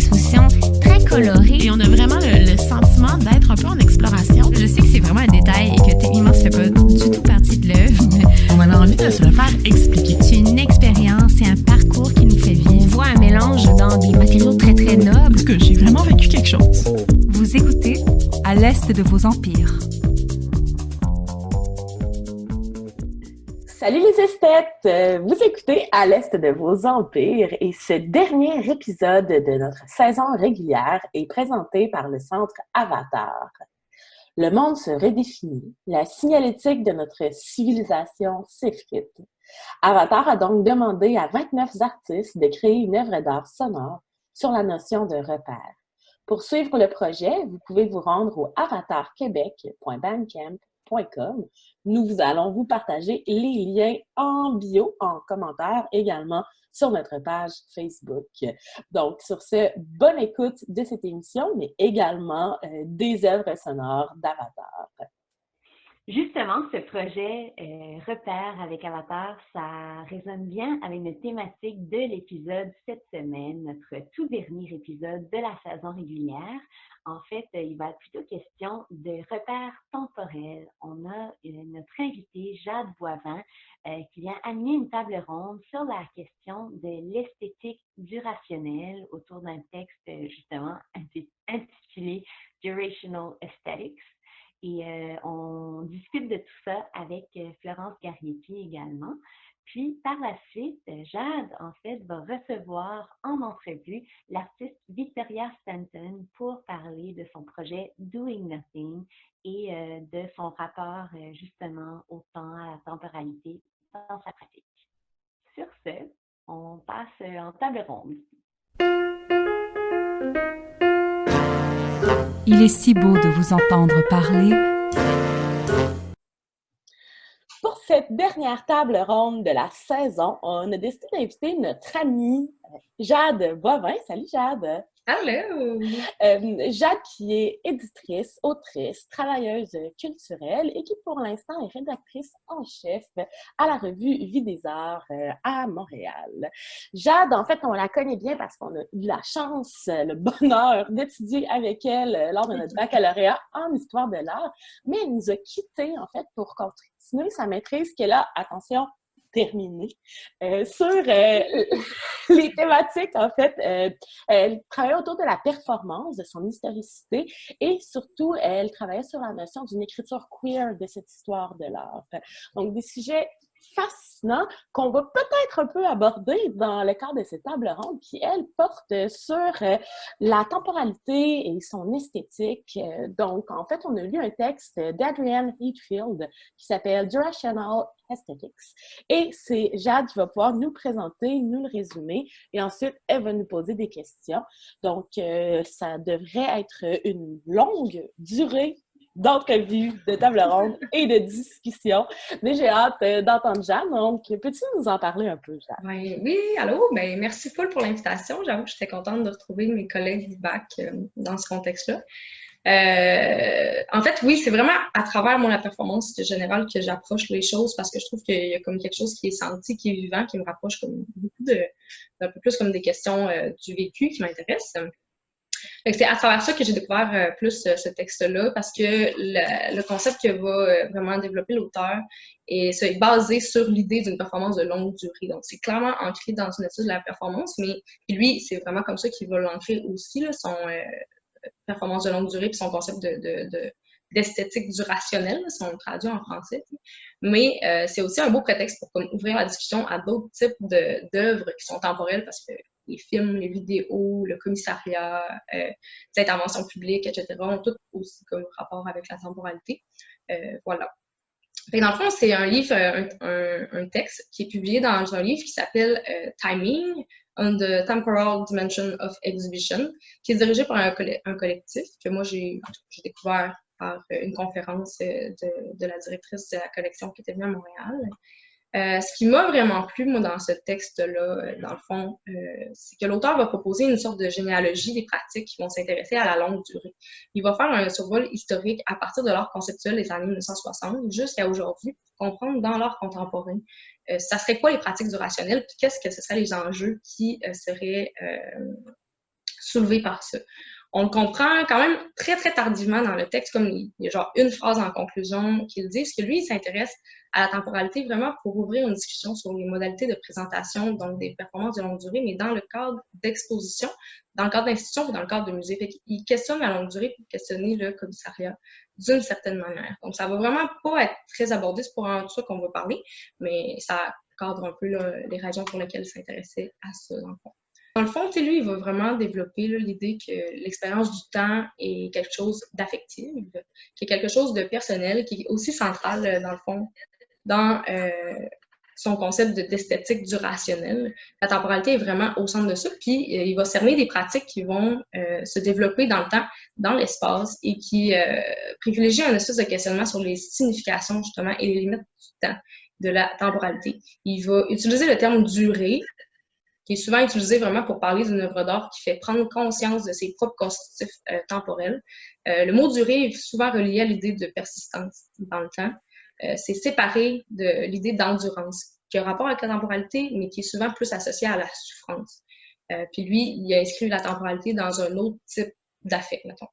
exposition très colorée. Et on a vraiment le sentiment d'être un peu en exploration. Je sais que c'est vraiment un détail et que techniquement, ça fait pas du tout partie de l'œuvre, mais on avait envie de se le faire expliquer. C'est une expérience et un parcours qui nous fait vivre. On voit un mélange dans des matériaux très, très nobles. Parce que j'ai vraiment vécu quelque chose. Vous écoutez À l'Est de vos empires. Salut les esthètes! Vous écoutez À l'Est de vos empires et ce dernier épisode de notre saison régulière est présenté par le Centre Avatar. Le monde se redéfinit, la signalétique de notre civilisation s'effrite. Avatar a donc demandé à 29 artistes de créer une œuvre d'art sonore sur la notion de repère. Pour suivre le projet, vous pouvez vous rendre au avatarquebec.bandcamp.com. Nous allons vous partager les liens en bio, en commentaire, également sur notre page Facebook. Donc, sur ce, bonne écoute de cette émission, mais également des œuvres sonores d'Avatar. Justement, ce projet Repère avec Avatar, ça résonne bien avec notre thématique de l'épisode cette semaine, notre tout dernier épisode de la saison régulière. En fait, il va être plutôt question de repères temporels. On a notre invitée Jade Boivin qui vient animer une table ronde sur la question de l'esthétique du rationnel autour d'un texte justement intitulé Durational Aesthetics. Et on discute de tout ça avec Florence Gariepi également. Puis, par la suite, Jade, en fait, va recevoir en entrevue l'artiste Victoria Stanton pour parler de son projet Doing Nothing et de son rapport, justement, au temps, à la temporalité dans sa pratique. Sur ce, on passe en table ronde. Il est si beau de vous entendre parler. Pour cette dernière table ronde de la saison, on a décidé d'inviter notre amie Jade Boivin. Salut Jade! Allô! Jade qui est éditrice, autrice, travailleuse culturelle et qui pour l'instant est rédactrice en chef à la revue Vie des Arts à Montréal. Jade, en fait, on la connaît bien parce qu'on a eu la chance, le bonheur d'étudier avec elle lors de notre baccalauréat en histoire de l'art, mais elle nous a quittés en fait pour continuer sa maîtrise qu'elle a, attention, terminée, sur les thématiques, en fait. Elle travaillait autour de la performance, de son historicité, et surtout, elle travaillait sur la notion d'une écriture queer de cette histoire de l'art. Donc, des sujets fascinants qu'on va peut-être un peu aborder dans le cadre de cette table ronde qui, elle, porte sur la temporalité et son esthétique. Donc, en fait, on a lu un texte d'Adrienne Heathfield qui s'appelle Durational Aesthetics. Et c'est Jade qui va pouvoir nous présenter, nous le résumer, et ensuite, elle va nous poser des questions. Donc, ça devrait être une longue durée d'entrevue, de table ronde et de discussion. Mais j'ai hâte d'entendre Jade. Donc, peux-tu nous en parler un peu, Jade? Oui, allô? Ben, merci full pour l'invitation. J'avoue que j'étais contente de retrouver mes collègues du bac dans ce contexte-là. En fait, oui, c'est vraiment à travers la performance générale que j'approche les choses parce que je trouve qu'il y a comme quelque chose qui est senti, qui est vivant, qui me rapproche comme beaucoup un peu plus comme des questions du vécu qui m'intéressent. C'est à travers ça que j'ai découvert plus ce texte-là parce que le concept que va vraiment développer l'auteur est basé sur l'idée d'une performance de longue durée. Donc, c'est clairement ancré dans une étude de la performance, mais lui, c'est vraiment comme ça qu'il va l'ancrer aussi, là, son performance de longue durée puis son concept d'esthétique du rationnel, là, si on le traduit en français. Mais c'est aussi un beau prétexte pour comme, ouvrir la discussion à d'autres types d'œuvres qui sont temporelles parce que les films, les vidéos, le commissariat, les interventions publiques, etc., ont tout aussi comme rapport avec la temporalité. Voilà. Fait que dans le fond, c'est un livre, un texte qui est publié dans un livre qui s'appelle Timing on the Temporal Dimension of Exhibition, qui est dirigé par un collectif que moi j'ai découvert par une conférence de la directrice de la collection qui était venue à Montréal. Ce qui m'a vraiment plu, moi, dans ce texte-là, dans le fond, c'est que l'auteur va proposer une sorte de généalogie des pratiques qui vont s'intéresser à la longue durée. Il va faire un survol historique à partir de l'art conceptuel des années 1960 jusqu'à aujourd'hui pour comprendre dans l'art contemporain ça serait quoi les pratiques du rationnel, puis qu'est-ce que ce seraient les enjeux qui seraient soulevé par ça. On le comprend quand même très, très tardivement dans le texte, comme il y a genre une phrase en conclusion qui le dit, parce que lui, il s'intéresse à la temporalité vraiment pour ouvrir une discussion sur les modalités de présentation, donc des performances de longue durée, mais dans le cadre d'exposition, dans le cadre d'institution et dans le cadre de musée. Fait qu'il questionne la longue durée pour questionner le commissariat d'une certaine manière. Donc, ça va vraiment pas être très abordé, c'est pas en tout ça qu'on va parler, mais ça cadre un peu là, les raisons pour lesquelles il s'intéressait à ça, dans le fond. Dans le fond, lui, il va vraiment développer l'idée que l'expérience du temps est quelque chose d'affectif, qui est quelque chose de personnel, qui est aussi central, dans le fond, dans son concept d'esthétique du rationnel. La temporalité est vraiment au centre de ça, puis il va cerner des pratiques qui vont se développer dans le temps, dans l'espace, et qui privilégient un espèce de questionnement sur les significations, justement, et les limites du temps, de la temporalité. Il va utiliser le terme « durée », qui est souvent utilisé vraiment pour parler d'une œuvre d'art qui fait prendre conscience de ses propres constitutifs temporels. Le mot « durée » est souvent relié à l'idée de persistance dans le temps. C'est séparé de l'idée d'endurance, qui a un rapport avec la temporalité, mais qui est souvent plus associée à la souffrance. Puis lui, il a inscrit la temporalité dans un autre type d'affect, mettons.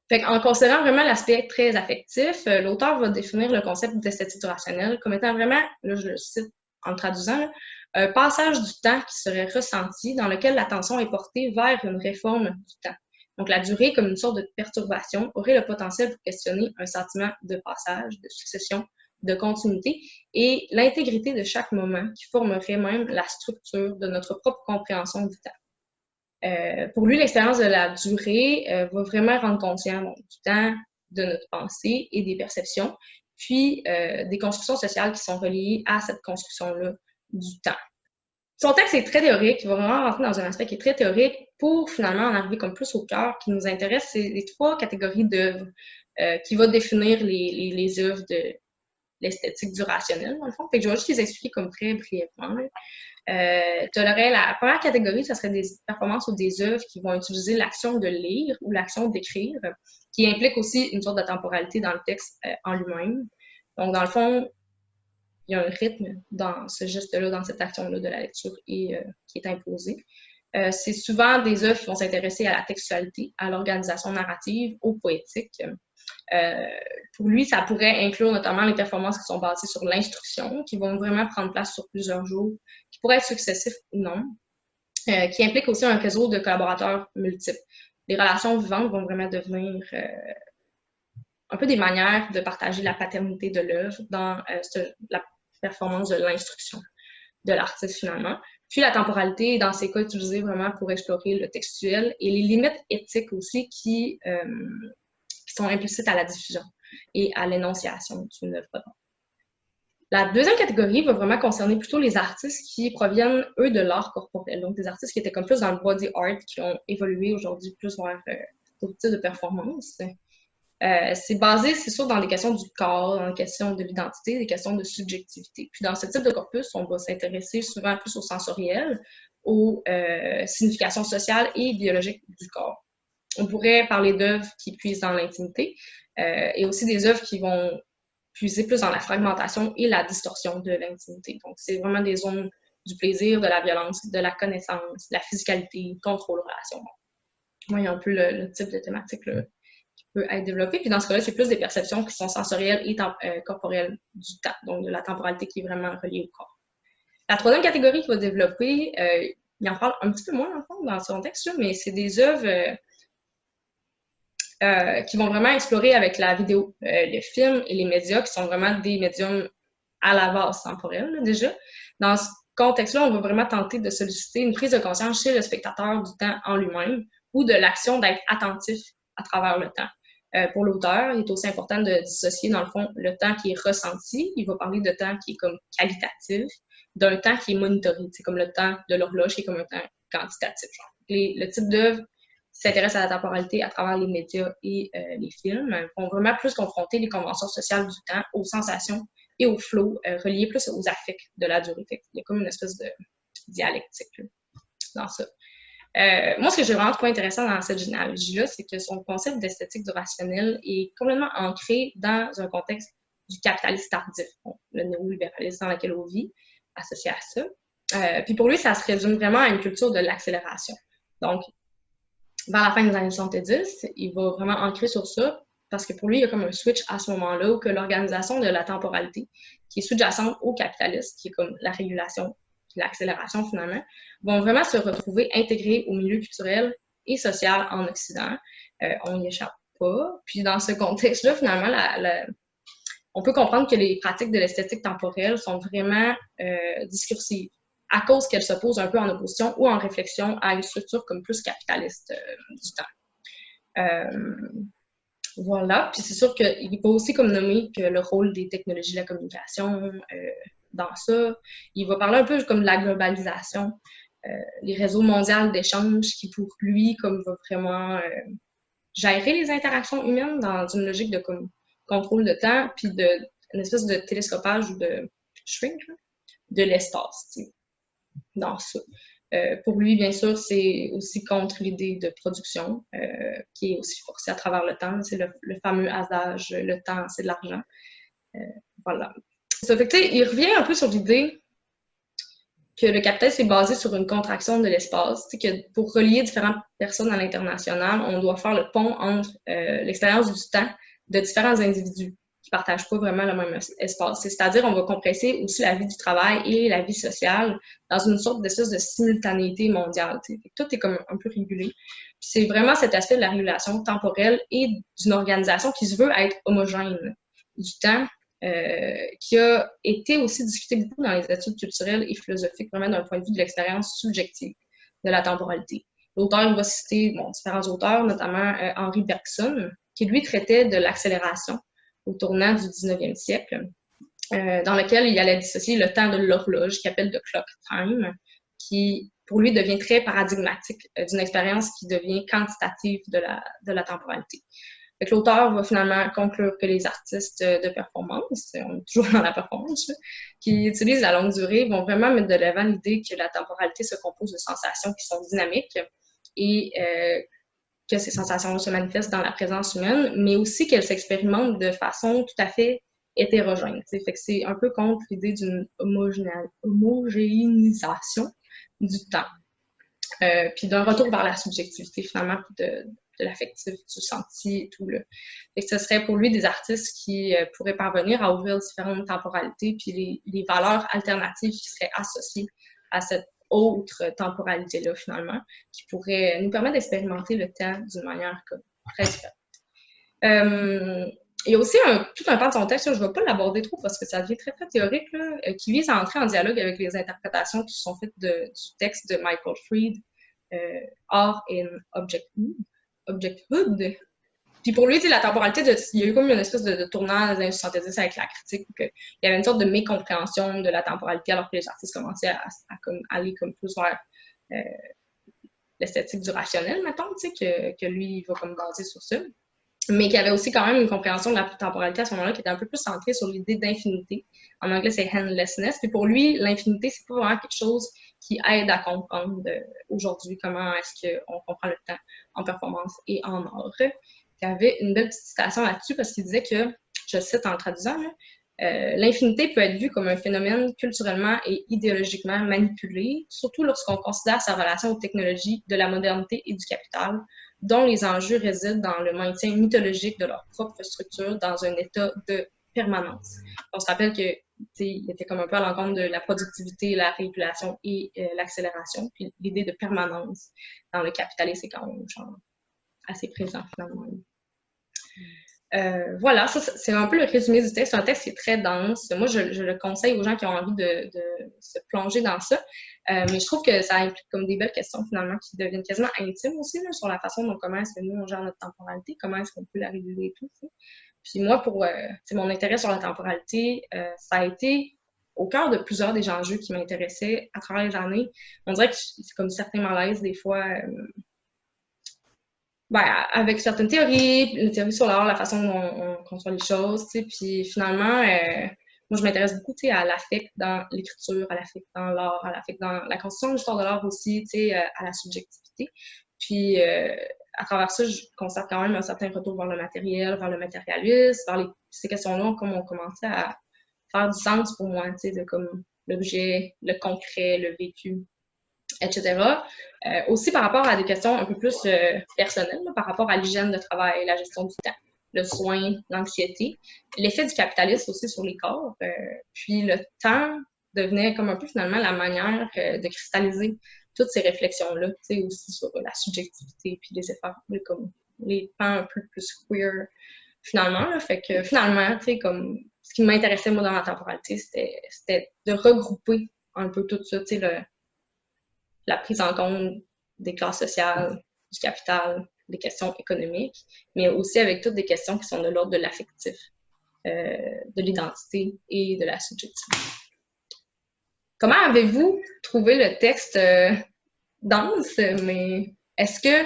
Fait en considérant vraiment l'aspect très affectif, l'auteur va définir le concept d'esthétique du rationnel comme étant vraiment, là je le cite en le traduisant, là, un passage du temps qui serait ressenti dans lequel l'attention est portée vers une réforme du temps. Donc, la durée, comme une sorte de perturbation, aurait le potentiel pour questionner un sentiment de passage, de succession, de continuité et l'intégrité de chaque moment qui formerait même la structure de notre propre compréhension du temps. Pour lui, l'expérience de la durée va vraiment rendre conscient du temps, de notre pensée et des perceptions, puis des constructions sociales qui sont reliées à cette construction-là du temps. Son texte est très théorique, il va vraiment rentrer dans un aspect qui est très théorique pour finalement en arriver comme plus au cœur. Qui nous intéresse, c'est les 3 catégories d'œuvres qui vont définir les œuvres de l'esthétique du rationnel, dans le fond. Fait que je vais juste les expliquer comme très brièvement. Tu aurais la première catégorie, ce serait des performances ou des œuvres qui vont utiliser l'action de lire ou l'action d'écrire, qui implique aussi une sorte de temporalité dans le texte en lui-même. Donc, dans le fond, il y a un rythme dans ce geste-là, dans cette action-là de la lecture qui est imposée. C'est souvent des œuvres qui vont s'intéresser à la textualité, à l'organisation narrative, au poétique. Pour lui, ça pourrait inclure notamment les performances qui sont basées sur l'instruction, qui vont vraiment prendre place sur plusieurs jours, qui pourraient être successifs ou non, qui impliquent aussi un réseau de collaborateurs multiples. Les relations vivantes vont vraiment devenir un peu des manières de partager la paternité de l'œuvre dans la performance de l'instruction de l'artiste finalement. Puis la temporalité, dans ces cas, utilisée vraiment pour explorer le textuel et les limites éthiques aussi qui sont implicites à la diffusion et à l'énonciation d'une œuvre d'art. La deuxième catégorie va vraiment concerner plutôt les artistes qui proviennent, eux, de l'art corporel. Donc, des artistes qui étaient comme plus dans le body art, qui ont évolué aujourd'hui plus vers d'autres types de performances. C'est basé, c'est sûr, dans des questions du corps, dans des questions de l'identité, des questions de subjectivité. Puis dans ce type de corpus, on va s'intéresser souvent plus au sensoriel, aux significations sociales et biologiques du corps. On pourrait parler d'œuvres qui puisent dans l'intimité et aussi des œuvres qui vont puiser plus dans la fragmentation et la distorsion de l'intimité. Donc, c'est vraiment des zones du plaisir, de la violence, de la connaissance, de la physicalité, contrôle, relation. Moi, il y a un peu le type de thématique là, qui peut être développé. Puis dans ce cas-là, c'est plus des perceptions qui sont sensorielles et corporelles du temps, donc de la temporalité qui est vraiment reliée au corps. La troisième catégorie qu'il va développer, il en parle un petit peu moins dans le fond, dans son texte, là, mais c'est des œuvres qui vont vraiment explorer avec la vidéo, le film et les médias, qui sont vraiment des médiums à la base temporelle, là, déjà. Dans ce contexte-là, on va vraiment tenter de solliciter une prise de conscience chez le spectateur du temps en lui-même ou de l'action d'être attentif à travers le temps. Pour l'auteur, il est aussi important de dissocier, dans le fond, le temps qui est ressenti. Il va parler de temps qui est comme qualitatif, d'un temps qui est monitoré. C'est comme le temps de l'horloge qui est comme un temps quantitatif. Genre. Le type d'œuvre qui s'intéresse à la temporalité à travers les médias et les films vont vraiment plus confronter les conventions sociales du temps aux sensations et au flow reliés plus aux affects de la durée. Il y a comme une espèce de dialectique là, dans ça. Moi, ce que j'ai vraiment trouvé intéressant dans cette généalogie-là, c'est que son concept d'esthétique du rationnel est complètement ancré dans un contexte du capitalisme tardif, bon, le néolibéralisme dans lequel on vit, associé à ça. Puis pour lui, ça se résume vraiment à une culture de l'accélération. Donc, vers la fin des années 70, il va vraiment ancrer sur ça, parce que pour lui, il y a comme un switch à ce moment-là où que l'organisation de la temporalité, qui est sous-jacente au capitalisme, qui est comme la régulation, l'accélération finalement, vont vraiment se retrouver intégrés au milieu culturel et social en Occident. On n'y échappe pas. Puis dans ce contexte-là, finalement, on peut comprendre que les pratiques de l'esthétique temporelle sont vraiment discursives, à cause qu'elles s'opposent un peu en opposition ou en réflexion à une structure comme plus capitaliste du temps. Voilà, puis c'est sûr qu'il va aussi comme nommer que le rôle des technologies de la communication dans ça. Il va parler un peu comme de la globalisation, les réseaux mondiaux d'échange qui pour lui comme va vraiment gérer les interactions humaines dans une logique de comme, contrôle de temps, puis une espèce de télescopage ou de shrink de l'espace, dans ça. Pour lui, bien sûr, c'est aussi contre l'idée de production, qui est aussi forcée à travers le temps. C'est le fameux adage, le temps, c'est de l'argent. Voilà. Ça fait que, il revient un peu sur l'idée que le capitalisme est basé sur une contraction de l'espace, que pour relier différentes personnes à l'international, on doit faire le pont entre l'expérience du temps de différents individus qui ne partagent pas vraiment le même espace. C'est-à-dire, on va compresser aussi la vie du travail et la vie sociale dans une sorte d'espèce de simultanéité mondiale. Tout est comme un peu régulé. C'est vraiment cet aspect de la régulation temporelle et d'une organisation qui se veut être homogène du temps, qui a été aussi discuté beaucoup dans les études culturelles et philosophiques, vraiment d'un point de vue de l'expérience subjective de la temporalité. L'auteur, il va citer différents auteurs, notamment Henri Bergson, qui lui traitait de l'accélération au tournant du 19e siècle, dans lequel il allait dissocier le temps de l'horloge, qu'il appelle de clock time, qui pour lui devient très paradigmatique d'une expérience qui devient quantitative de la temporalité. L'auteur va finalement conclure que les artistes de performance, on est toujours dans la performance, là, qui utilisent la longue durée, vont vraiment mettre de l'avant l'idée que la temporalité se compose de sensations qui sont dynamiques et que ces sensations se manifestent dans la présence humaine, mais aussi qu'elles s'expérimentent de façon tout à fait hétérogène. Fait que c'est un peu contre l'idée d'une homogénéisation du temps. Puis d'un retour vers la subjectivité, finalement, de l'affectif, du senti et tout. Là. Et ce serait pour lui des artistes qui pourraient parvenir à ouvrir différentes temporalités, puis les valeurs alternatives qui seraient associées à cette autre temporalité-là, finalement, qui pourrait nous permettre d'expérimenter le temps d'une manière très différente. Il y a aussi tout un pan de son texte, là, je ne vais pas l'aborder trop parce que ça devient très, très théorique, là, qui vise à entrer en dialogue avec les interprétations qui sont faites du texte de Michael Fried, Art in Objecthood. Puis pour lui, la temporalité, il y a eu comme une espèce de tournant dans les années 70 avec la critique, il y avait une sorte de mécompréhension de la temporalité alors que les artistes commençaient à aller comme plus vers l'esthétique du rationnel, mettons, que lui, il va comme baser sur ça. Mais qu'il y avait aussi quand même une compréhension de la temporalité à ce moment-là qui était un peu plus centrée sur l'idée d'infinité. En anglais, c'est endlessness. Puis pour lui, l'infinité, c'est pas vraiment quelque chose qui aide à comprendre aujourd'hui comment est-ce qu'on comprend le temps en performance et en art. Il y avait une belle petite citation là-dessus parce qu'il disait que, je cite en traduisant, l'infinité peut être vue comme un phénomène culturellement et idéologiquement manipulé, surtout lorsqu'on considère sa relation aux technologies de la modernité et du capital, dont les enjeux résident dans le maintien mythologique de leur propre structure dans un état de permanence. On se rappelle qu'il était comme un peu à l'encontre de la productivité, la régulation et l'accélération, puis l'idée de permanence dans le capitalisme est quand même assez présent finalement. Voilà, ça c'est un peu le résumé du texte. C'est un texte qui est très dense. Moi, je le conseille aux gens qui ont envie de se plonger dans ça. Mais je trouve que ça implique comme des belles questions, finalement, qui deviennent quasiment intimes aussi, là, sur la façon dont comment est-ce que nous, on gère notre temporalité, comment est-ce qu'on peut la réguler et tout. T'sais. Puis moi, pour mon intérêt sur la temporalité, ça a été au cœur de plusieurs des enjeux qui m'intéressaient à travers les années. On dirait que c'est comme certains malaises, des fois... avec certaines théories, les théories sur l'art, la façon dont on conçoit les choses, puis finalement, moi, je m'intéresse beaucoup, à l'affect dans l'écriture, à l'affect dans l'art, à l'affect dans la construction de l'histoire de l'art aussi, à la subjectivité. Puis, à travers ça, je constate quand même un certain retour vers le matériel, vers le matérialisme, vers ces questions-là, comme on commençait à faire du sens pour moi, de comme l'objet, le concret, le vécu. etc. Aussi par rapport à des questions un peu plus personnelles, là, par rapport à l'hygiène de travail, la gestion du temps, le soin, l'anxiété, l'effet du capitalisme aussi sur les corps. Puis le temps devenait comme un peu finalement la manière de cristalliser toutes ces réflexions-là, tu sais, aussi sur la subjectivité, puis les efforts, comme les pans un peu plus queer, finalement. Là. Fait que finalement, tu sais, comme ce qui m'intéressait, moi, dans la temporalité, c'était de regrouper un peu tout ça, tu sais, la prise en compte des classes sociales, du capital, des questions économiques, mais aussi avec toutes des questions qui sont de l'ordre de l'affectif, de l'identité et de la subjectivité. Comment avez-vous trouvé le texte dense, mais est-ce que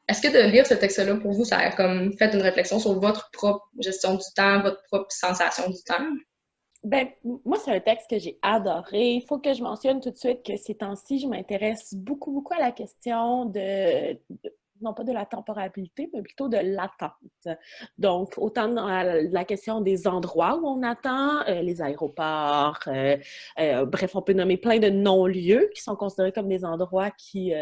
de lire ce texte-là, pour vous, ça a comme fait une réflexion sur votre propre gestion du temps, votre propre sensation du temps? Ben, moi, c'est un texte que j'ai adoré. Il faut que je mentionne tout de suite que ces temps-ci, je m'intéresse beaucoup à la question non pas de la temporalité, mais plutôt de l'attente. Donc, autant dans la question des endroits où on attend, les aéroports, bref, on peut nommer plein de non-lieux qui sont considérés comme des endroits qui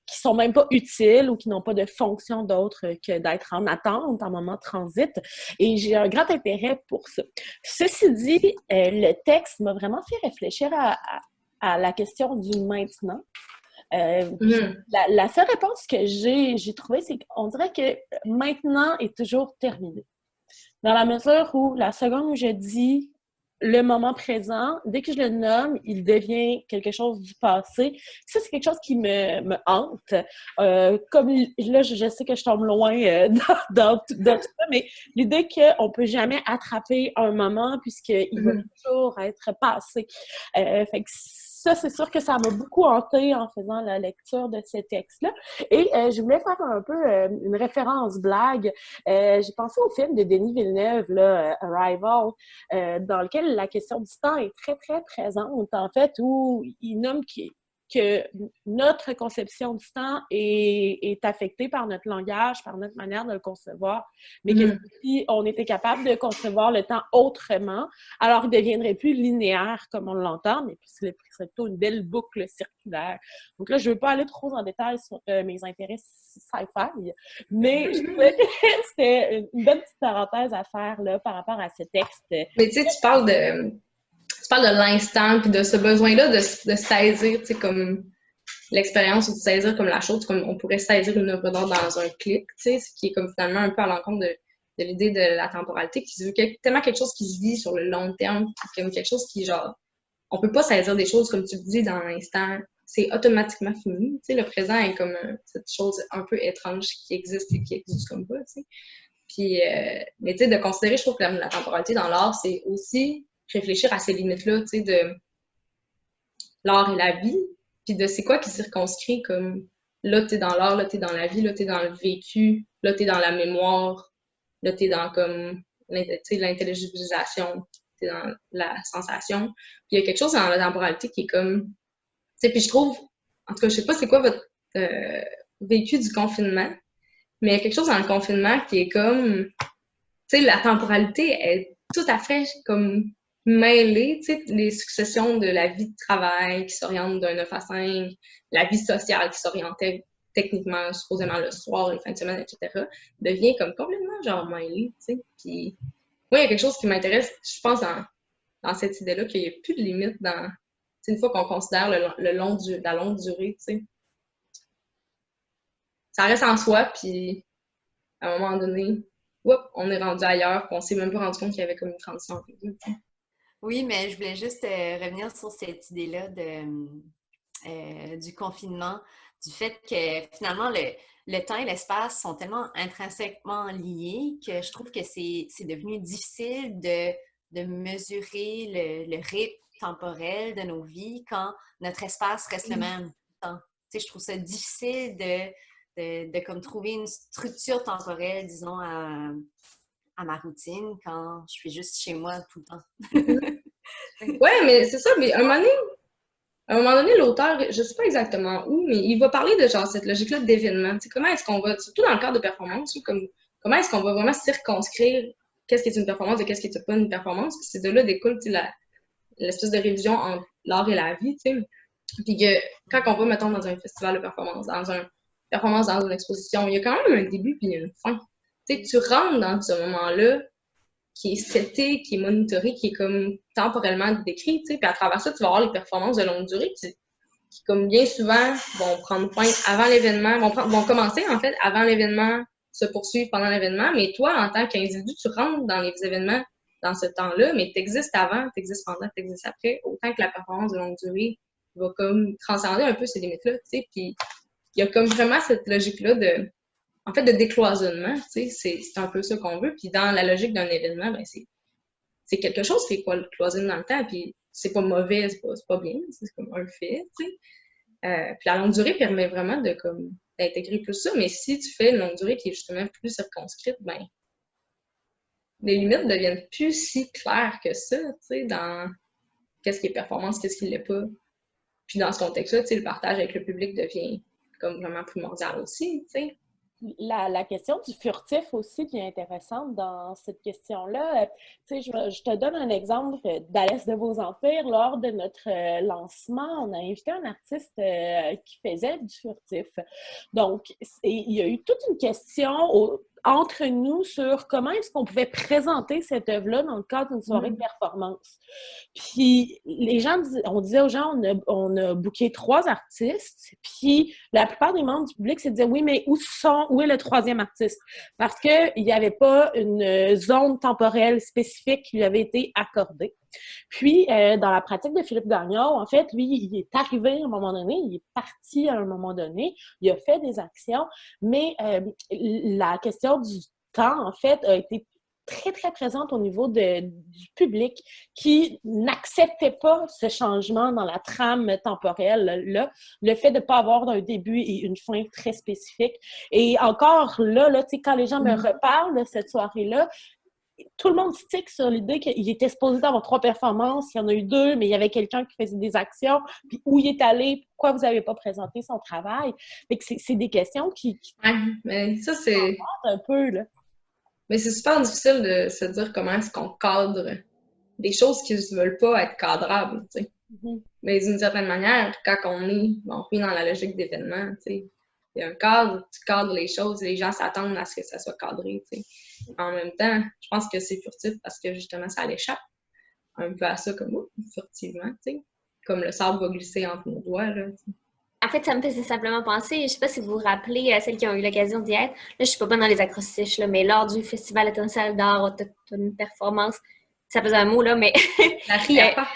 sont même pas utiles ou qui n'ont pas de fonction d'autre que d'être en attente, en moment de transit. Et j'ai un grand intérêt pour ça. Ceci dit, le texte m'a vraiment fait réfléchir à la question du maintenant. La seule réponse que j'ai trouvée, c'est qu'on dirait que maintenant est toujours terminé. Dans la mesure où la seconde où je dis le moment présent, dès que je le nomme, il devient quelque chose du passé. Ça, c'est quelque chose qui me hante. Comme là, je sais que je tombe loin dans tout ça, mais l'idée qu'on ne peut jamais attraper un moment puisqu'il va toujours être passé. Fait que ça, c'est sûr que ça m'a beaucoup hanté en faisant la lecture de ces textes-là. Et je voulais faire un peu une référence blague. J'ai pensé au film de Denis Villeneuve, là, Arrival, dans lequel la question du temps est très présente, en fait, où il nomme que notre conception du temps est affectée par notre langage, par notre manière de le concevoir, mais que si on était capable de concevoir le temps autrement, alors il ne deviendrait plus linéaire comme on l'entend, mais ce serait plutôt une belle boucle circulaire. Donc là, je ne veux pas aller trop en détail sur mes intérêts sci-fi, mais je trouvais que c'était une bonne petite parenthèse à faire là, par rapport à ce texte. Mais tu sais, tu parles de l'instant, puis de ce besoin-là de saisir, tu sais, comme l'expérience, ou de saisir comme la chose, comme on pourrait saisir une œuvre d'art dans un clic, tu sais, ce qui est comme finalement un peu à l'encontre de l'idée de la temporalité, qui se veut tellement quelque chose qui se vit sur le long terme, comme quelque chose qui, genre, on peut pas saisir des choses, comme tu le dis, dans l'instant, c'est automatiquement fini, tu sais, le présent est comme cette chose un peu étrange qui existe et qui existe comme pas, tu sais. Puis, mais tu sais, de considérer, je trouve que la temporalité dans l'art, c'est aussi réfléchir à ces limites-là, tu sais, de l'art et la vie, puis de c'est quoi qui circonscrit comme là, t'es dans l'art, là, t'es dans la vie, là, t'es dans le vécu, là, t'es dans la mémoire, là, t'es dans comme, tu sais, l'intelligibilisation, t'es dans la sensation. Puis il y a quelque chose dans la temporalité qui est comme, tu sais, puis je trouve, en tout cas, je sais pas c'est quoi votre vécu du confinement, mais il y a quelque chose dans le confinement qui est comme, tu sais, la temporalité est tout à fait comme mêler, tu sais, les successions de la vie de travail qui s'oriente d'un 9 à 5, la vie sociale qui s'orientait techniquement, supposément le soir, les fins de semaine, etc., devient comme complètement genre mêlée, tu sais. Puis, moi, il y a quelque chose qui m'intéresse, je pense, dans cette idée-là, qu'il n'y a plus de limite dans, une fois qu'on considère la longue durée, tu sais. Ça reste en soi, puis à un moment donné, on est rendu ailleurs, puis on s'est même pas rendu compte qu'il y avait comme une transition. Oui, mais je voulais juste revenir sur cette idée-là du confinement, du fait que finalement, le temps et l'espace sont tellement intrinsèquement liés que je trouve que c'est devenu difficile de mesurer le rythme temporel de nos vies quand notre espace reste le même temps. Tu sais, je trouve ça difficile de comme trouver une structure temporelle, disons, à ma routine quand je suis juste chez moi tout le temps. Ouais, mais c'est ça, mais à un moment donné, l'auteur, je sais pas exactement où, mais il va parler de genre cette logique-là d'événement. Comment est-ce qu'on va, surtout dans le cadre de performance, comment est-ce qu'on va vraiment circonscrire qu'est-ce qui est une performance et qu'est-ce qui n'est pas une performance, puis c'est de là découle l'espèce de révision entre l'art et la vie, tu sais. Puis que quand on va, mettons, dans un festival de performance, dans une exposition, il y a quand même un début puis une fin. Tu sais, tu rentres dans ce moment-là qui est seté, qui est monitoré, qui est comme temporellement décrit, tu sais, puis à travers ça, tu vas avoir les performances de longue durée qui comme bien souvent, vont prendre fin avant l'événement, vont commencer, en fait, avant l'événement, se poursuivre pendant l'événement, mais toi, en tant qu'individu, tu rentres dans les événements dans ce temps-là, mais tu existes avant, tu existes pendant, tu existes après, autant que la performance de longue durée va comme transcender un peu ces limites-là, tu sais, puis il y a comme vraiment cette logique-là de décloisonnement, tu sais, c'est un peu ça qu'on veut, puis dans la logique d'un événement, ben c'est quelque chose qui est cloisonné dans le temps, puis c'est pas mauvais, c'est pas bien, c'est comme un fait, tu sais. Puis la longue durée permet vraiment d'intégrer plus ça, mais si tu fais une longue durée qui est justement plus circonscrite, ben les limites deviennent plus si claires que ça, tu sais, dans qu'est-ce qui est performance, qu'est-ce qui l'est pas. Puis dans ce contexte-là, tu sais, le partage avec le public devient comme vraiment primordial aussi, tu sais. La question du furtif aussi qui est intéressante dans cette question-là. Tu sais, je te donne un exemple d'À l'Est de vos empires. Lors de notre lancement, on a invité un artiste qui faisait du furtif. Donc, il y a eu toute une question entre nous sur comment est-ce qu'on pouvait présenter cette œuvre-là dans le cadre d'une soirée de performance. Puis les gens, on disait aux gens, on a booké 3 artistes, puis la plupart des membres du public se disaient, oui, mais où est le 3e artiste? Parce qu'il n'y avait pas une zone temporelle spécifique qui lui avait été accordée. Puis, dans la pratique de Philippe Gagnon, en fait, lui, il est arrivé à un moment donné, il est parti à un moment donné, il a fait des actions, mais la question du temps, en fait, a été très, très présente au niveau du public qui n'acceptait pas ce changement dans la trame temporelle-là, le fait de ne pas avoir un début et une fin très spécifique. Et encore là tu sais, quand les gens me reparlent de cette soirée-là, tout le monde stick sur l'idée qu'il était supposé d'avoir 3 performances, il y en a eu 2, mais il y avait quelqu'un qui faisait des actions, puis où il est allé, pourquoi vous n'avez pas présenté son travail. Fait que c'est des questions qui ouais, mais ça, c'est un peu, là. Mais c'est super difficile de se dire comment est-ce qu'on cadre des choses qui ne veulent pas être cadrables, tu sais. Mais d'une certaine manière, quand on est dans la logique d'événement, tu sais, il y a un cadre, tu cadres les choses, les gens s'attendent à ce que ça soit cadré, tu sais. En même temps, je pense que c'est furtif parce que justement, ça l'échappe un peu à ça, comme furtivement, tu sais. Comme le sable va glisser entre nos doigts, là, tu sais. En fait, ça me faisait simplement penser, je ne sais pas si vous vous rappelez, à celles qui ont eu l'occasion d'y être, là, je ne suis pas bonne dans les acrostiches, là, mais lors du Festival international d'art autochtone performance, ça faisait un mot, là, mais... La RIAPA.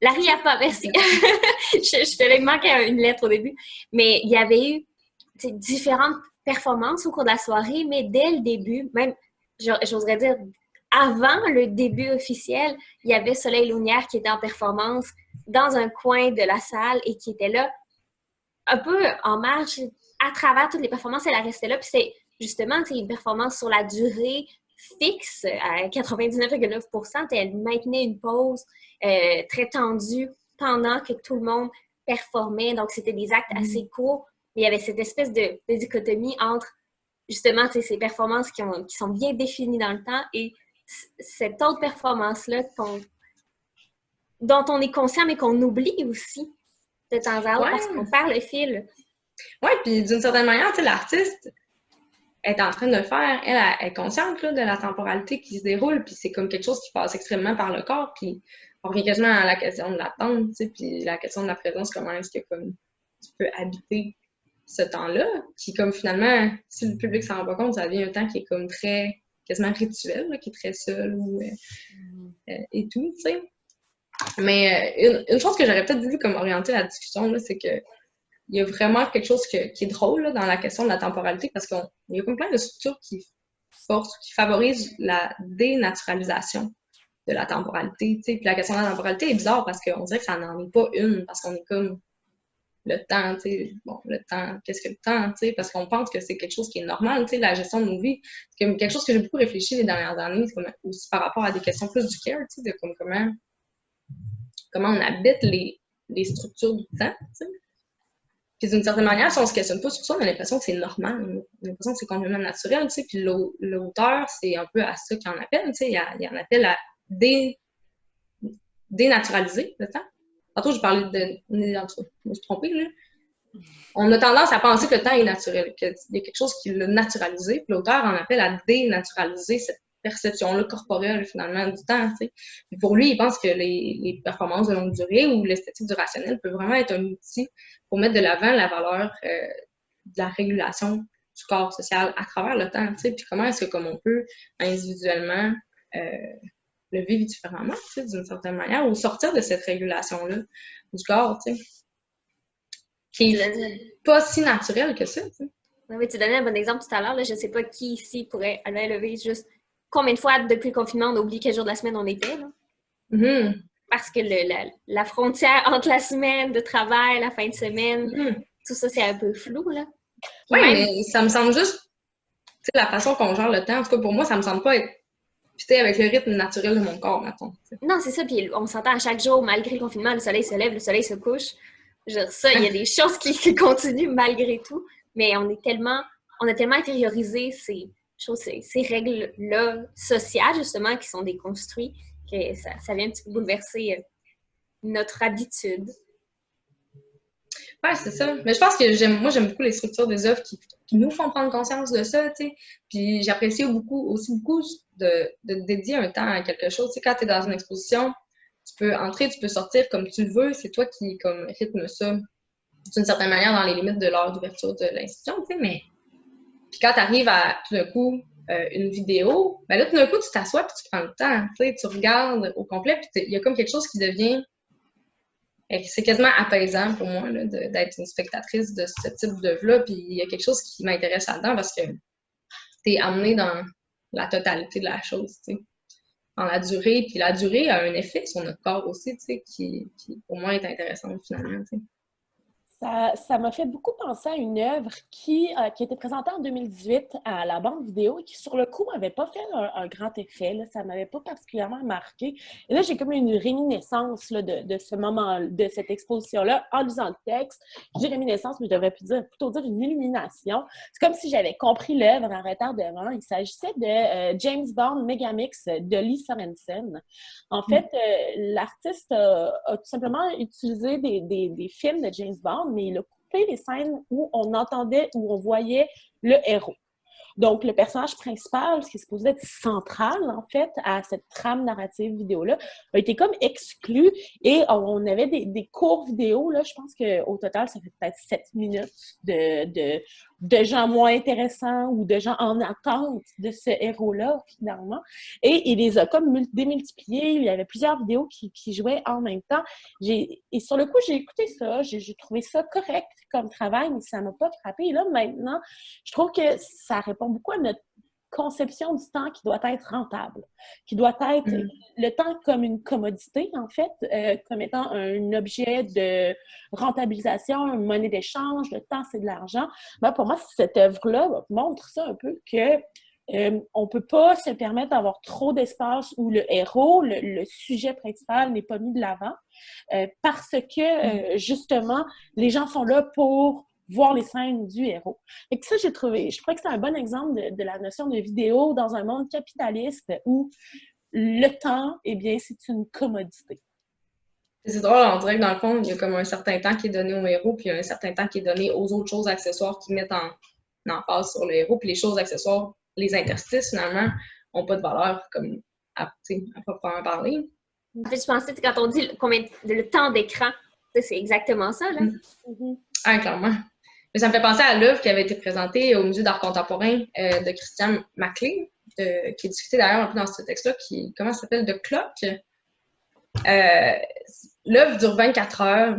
La RIAPA, merci. je te l'ai manqué une lettre au début. Mais il y avait eu différentes performances au cours de la soirée, mais dès le début, même, j'oserais dire, avant le début officiel, il y avait Soleil Lunière qui était en performance dans un coin de la salle et qui était là un peu en marge à travers toutes les performances, elle restait là. Puis c'est justement une performance sur la durée fixe à 99,9%. Elle maintenait une pause très tendue pendant que tout le monde performait. Donc, c'était des actes assez courts. Mais il y avait cette espèce de dichotomie entre justement ces performances qui sont bien définies dans le temps et cette autre performance-là dont on est conscient mais qu'on oublie aussi de temps à autre parce qu'on perd le fil. Oui, puis d'une certaine manière, l'artiste est en train de le faire. Elle est consciente là, de la temporalité qui se déroule, puis c'est comme quelque chose qui passe extrêmement par le corps, puis on revient quasiment à la question de l'attente, puis la question de la présence, comment est-ce que comme, tu peux habiter ce temps-là, puis comme finalement, si le public s'en rend pas compte, ça devient un temps qui est comme très, quasiment rituel, là, qui est très seul, et tout, tu sais. Mais une chose que j'aurais peut-être voulu comme orienter la discussion, là, c'est que il y a vraiment quelque chose qui est drôle là, dans la question de la temporalité parce qu'il y a comme plein de structures qui favorisent la dénaturalisation de la temporalité. T'sais. Puis la question de la temporalité est bizarre parce qu'on dirait que ça n'en est pas une, parce qu'on est comme le temps, tu sais, bon, le temps, qu'est-ce que le temps, tu sais, parce qu'on pense que c'est quelque chose qui est normal, tu sais, la gestion de nos vies. C'est comme quelque chose que j'ai beaucoup réfléchi les dernières années, c'est comme aussi par rapport à des questions plus du care, tu sais, de comme comment on habite les structures du temps, tu sais. Puis d'une certaine manière, si on se questionne pas sur ça, on a l'impression que c'est normal, on a l'impression que c'est complètement naturel, tu sais, puis l'auteur, c'est un peu à ça qu'il en appelle, tu sais, il en appelle à dénaturaliser le temps. tantôt, je parlais de... Je me suis trompée, là. On a tendance à penser que le temps est naturel, qu'il y a quelque chose qui l'a naturalisé, puis l'auteur en appelle à dénaturaliser cette perception-là corporelle, finalement, du temps, tu sais. Pour lui, il pense que les performances de longue durée ou l'esthétique du rationnel peut vraiment être un outil pour mettre de l'avant la valeur de la régulation du corps social à travers le temps, tu sais. Puis comment est-ce que, comme on peut individuellement le vivre différemment, tu sais, d'une certaine manière, ou sortir de cette régulation-là du corps, tu sais. Qui est pas si naturel que ça, tu sais. Oui, tu donnais un bon exemple tout à l'heure. Je ne sais pas qui ici pourrait aller lever juste combien de fois depuis le confinement on a oublié quel jour de la semaine on était. Là. Mm-hmm. Parce que la frontière entre la semaine de travail, la fin de semaine, tout ça, c'est un peu flou. Là. Oui, mais ça me semble juste, tu sais, la façon qu'on gère le temps, en tout cas pour moi, ça me semble pas être fité avec le rythme naturel de mon corps, mettons. Non, c'est ça. Puis on s'entend à chaque jour, malgré le confinement, le soleil se lève, le soleil se couche. Genre ça, il y a des choses qui continuent malgré tout. Mais on a tellement intériorisé ces règles-là sociales, justement, qui sont déconstruites, que ça vient un petit peu bouleverser notre habitude. Ouais, c'est ça. Mais je pense que j'aime beaucoup les structures des œuvres qui nous font prendre conscience de ça, tu sais. Puis j'apprécie aussi beaucoup de dédier un temps à quelque chose. Tu sais, quand tu es dans une exposition, tu peux entrer, tu peux sortir comme tu le veux. C'est toi qui, comme, rythme ça d'une certaine manière dans les limites de l'heure d'ouverture de l'institution, tu sais. Mais puis quand tu arrives à, tout d'un coup, une vidéo, ben là, tout d'un coup, tu t'assois puis tu prends le temps, tu sais. Tu regardes au complet puis il y a comme quelque chose qui devient... C'est quasiment apaisant pour moi là, d'être une spectatrice de ce type d'œuvre-là. Puis il y a quelque chose qui m'intéresse là-dedans parce que t'es amené dans la totalité de la chose, tu sais, dans la durée. Puis la durée a un effet sur notre corps aussi, tu sais, qui pour moi est intéressant finalement, tu sais. Ça m'a fait beaucoup penser à une œuvre qui a été présentée en 2018 à la Banque Vidéo et qui, sur le coup, n'avait pas fait un grand effet. Là. Ça ne m'avait pas particulièrement marqué. Et là, j'ai comme une réminiscence là, de ce moment, de cette exposition-là, en lisant le texte. Je dis réminiscence, mais je devrais plutôt dire une illumination. C'est comme si j'avais compris l'œuvre en retardement. Il s'agissait de James Bond Megamix de Lee Sorensen. En fait, l'artiste a tout simplement utilisé des films de James Bond, mais il a coupé les scènes où on entendait, où on voyait le héros. Donc, le personnage principal, ce qui est supposé être central, en fait, à cette trame narrative vidéo-là, a été comme exclu et on avait des courts vidéos, là, je pense qu'au total, ça fait peut-être 7 minutes de gens moins intéressants ou de gens en attente de ce héros-là, finalement. Et il les a comme démultipliés. Il y avait plusieurs vidéos qui jouaient en même temps. Et sur le coup, j'ai écouté ça. J'ai trouvé ça correct comme travail, mais ça ne m'a pas frappé. Et là, maintenant, je trouve que ça répond beaucoup à notre conception du temps qui doit être rentable, qui doit être le temps comme une commodité, en fait, comme étant un objet de rentabilisation, une monnaie d'échange. Le temps, c'est de l'argent. Ben, pour moi, cette œuvre-là montre ça un peu que on ne peut pas se permettre d'avoir trop d'espace où le héros, le sujet principal n'est pas mis de l'avant parce que, justement, les gens sont là pour voir les scènes du héros. Et que ça, je trouvais que c'est un bon exemple de la notion de vidéo dans un monde capitaliste où le temps, eh bien, c'est une commodité. C'est drôle, on dirait que dans le fond, il y a comme un certain temps qui est donné au héros, puis il y a un certain temps qui est donné aux autres choses accessoires qui mettent en face sur le héros, puis les choses accessoires, les interstices, finalement, n'ont pas de valeur, comme à proprement parler. En fait, je pensais, quand on dit le temps d'écran, c'est exactement ça, là. Ah, clairement. Mais ça me fait penser à l'œuvre qui avait été présentée au Musée d'art contemporain de Christian Maclay, qui est discuté d'ailleurs un peu dans ce texte-là, comment ça s'appelle? The Clock. L'œuvre dure 24 heures.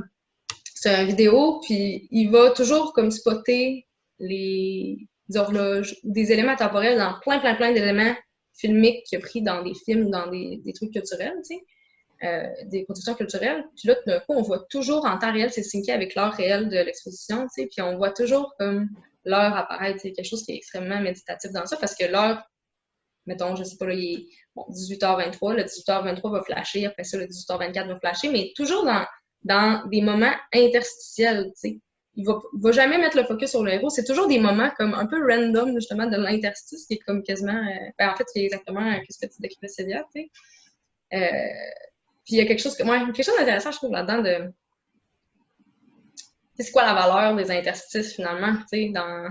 C'est une vidéo, puis il va toujours comme spotter les horloges ou des éléments temporels dans plein d'éléments filmiques qu'il a pris dans des films ou dans des trucs culturels, tu sais. Des productions culturelles. Puis là, tout d'un coup, on voit toujours en temps réel, c'est synqué avec l'heure réelle de l'exposition, tu sais, puis on voit toujours comme l'heure apparaître, c'est quelque chose qui est extrêmement méditatif dans ça, parce que l'heure, mettons, je sais pas, là, il est 18h23, le 18h23 va flasher, après ça, le 18h24 va flasher, mais toujours dans des moments interstitiels, tu sais. Il va jamais mettre le focus sur le héros, c'est toujours des moments comme un peu random, justement, de l'interstice, qui est comme quasiment, en fait, c'est exactement ce que tu décrivais, Sylvia, tu sais. Puis il y a quelque chose d'intéressant, je trouve, là-dedans de c'est quoi la valeur des interstices finalement, tu sais, dans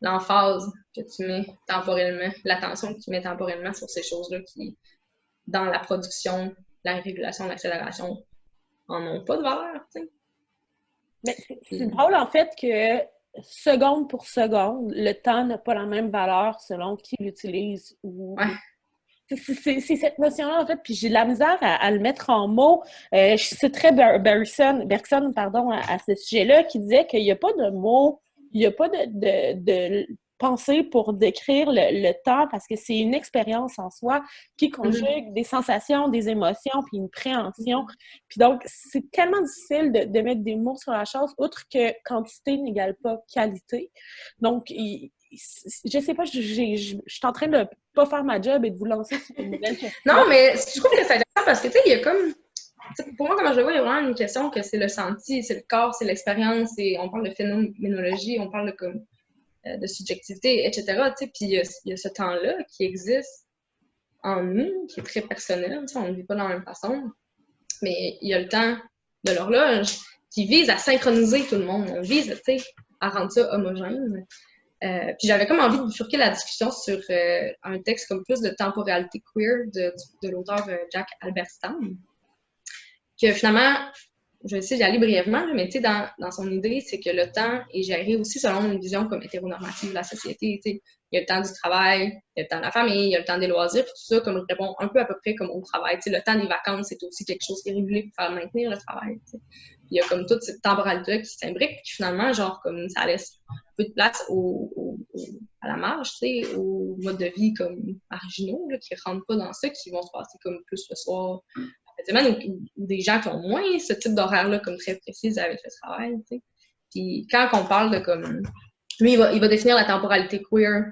l'emphase que tu mets temporellement, l'attention que tu mets temporellement sur ces choses-là qui, dans la production, la régulation, l'accélération, en ont pas de valeur, tu sais. Mais c'est drôle en fait que seconde pour seconde, le temps n'a pas la même valeur selon qui l'utilise ou. Ouais. C'est cette notion-là, en fait, puis j'ai de la misère à le mettre en mots. Je citerais Bergson pardon, à ce sujet-là, qui disait qu'il n'y a pas de mots, il n'y a pas de pensée pour décrire le temps, parce que c'est une expérience en soi qui conjugue des sensations, des émotions, puis une préhension. Puis donc, c'est tellement difficile de mettre des mots sur la chose, outre que quantité n'égale pas qualité. Donc, je sais pas, je suis en train de pas faire ma job et de vous lancer sur une nouvelle question. Non, mais je trouve que c'est intéressant parce que, tu sais, il y a comme... Pour moi, comment je le vois, il y a vraiment une question que c'est le senti, c'est le corps, c'est l'expérience, on parle de phénoménologie, on parle de subjectivité, etc. Tu sais, puis il y a ce temps-là qui existe en nous, qui est très personnel, tu sais, on ne vit pas de la même façon, mais il y a le temps de l'horloge qui vise à synchroniser tout le monde, on vise, tu sais, à rendre ça homogène. Puis j'avais comme envie de bifurquer la discussion sur un texte comme plus de temporalité queer de l'auteur Jack Halberstam, que finalement, je vais essayer d'y aller brièvement, mais tu sais, dans son idée, c'est que le temps est géré aussi selon une vision comme hétéronormative de la société. Tu sais, il y a le temps du travail, il y a le temps de la famille, il y a le temps des loisirs, tout ça, comme répond un peu à peu près comme au travail. Tu sais, le temps des vacances, c'est aussi quelque chose qui est régulé pour faire maintenir le travail. Tu sais. Il y a comme toute cette temporalité qui s'imbrique, puis finalement, genre, comme ça laisse peu de place à la marge, tu sais, aux modes de vie comme marginaux, là, qui ne rentrent pas dans ça, qui vont se passer comme plus le soir, ou des gens qui ont moins ce type d'horaire-là comme très précis avec le travail, tu sais. Puis quand on parle de comme... Lui, il va définir la temporalité queer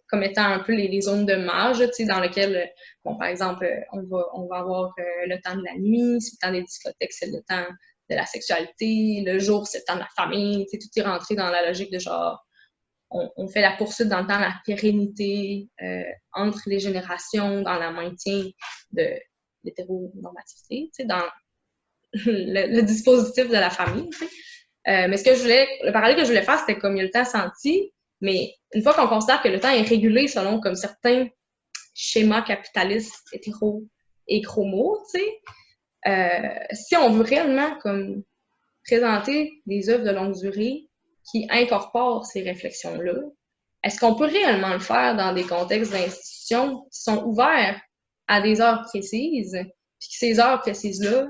comme étant un peu les zones de marge, tu sais, dans lesquelles, bon, par exemple, on va avoir le temps de la nuit, c'est le temps des discothèques, c'est le temps de la sexualité, le jour, c'est le temps de la famille, tu sais, tout est rentré dans la logique de genre, on fait la poursuite dans le temps, la pérennité entre les générations, dans le maintien de l'hétéronormativité, tu sais, dans le dispositif de la famille, tu sais. Mais le parallèle que je voulais faire, c'était comme il y a le temps senti, mais une fois qu'on considère que le temps est régulé selon comme certains schémas capitalistes hétéro et chromos, tu sais, si on veut réellement comme présenter des œuvres de longue durée qui incorporent ces réflexions-là, est-ce qu'on peut réellement le faire dans des contextes d'institutions qui sont ouverts à des heures précises, puis que ces heures précises-là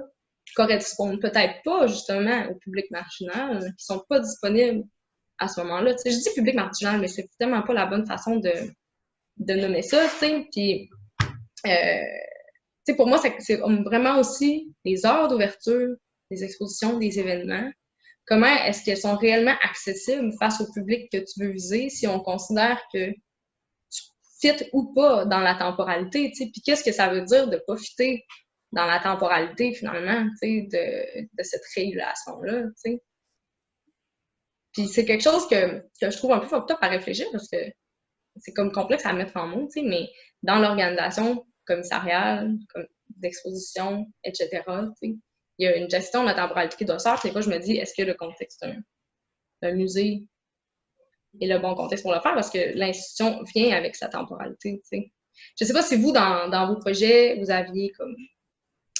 correspondent peut-être pas justement au public marginal, qui sont pas disponibles à ce moment-là. Tu sais, je dis public marginal, mais c'est tellement pas la bonne façon de nommer ça, tu sais. Puis, tu sais, pour moi, c'est vraiment aussi les heures d'ouverture, des expositions, des événements. Comment est-ce qu'elles sont réellement accessibles face au public que tu veux viser si on considère que tu fites ou pas dans la temporalité, tu sais. Puis qu'est-ce que ça veut dire de pas fitter dans la temporalité, finalement, tu sais, de cette régulation-là, tu sais. Puis c'est quelque chose que je trouve un peu fucked up à réfléchir, parce que c'est comme complexe à mettre en mots, tu sais, mais dans l'organisation commissariale, comme d'exposition, etc., tu sais, il y a une gestion de la temporalité qui doit se faire. Des fois, je me dis, est-ce que le contexte d'un musée est le bon contexte pour le faire? Parce que l'institution vient avec sa temporalité, tu sais. Je sais pas si vous, dans vos projets, vous aviez comme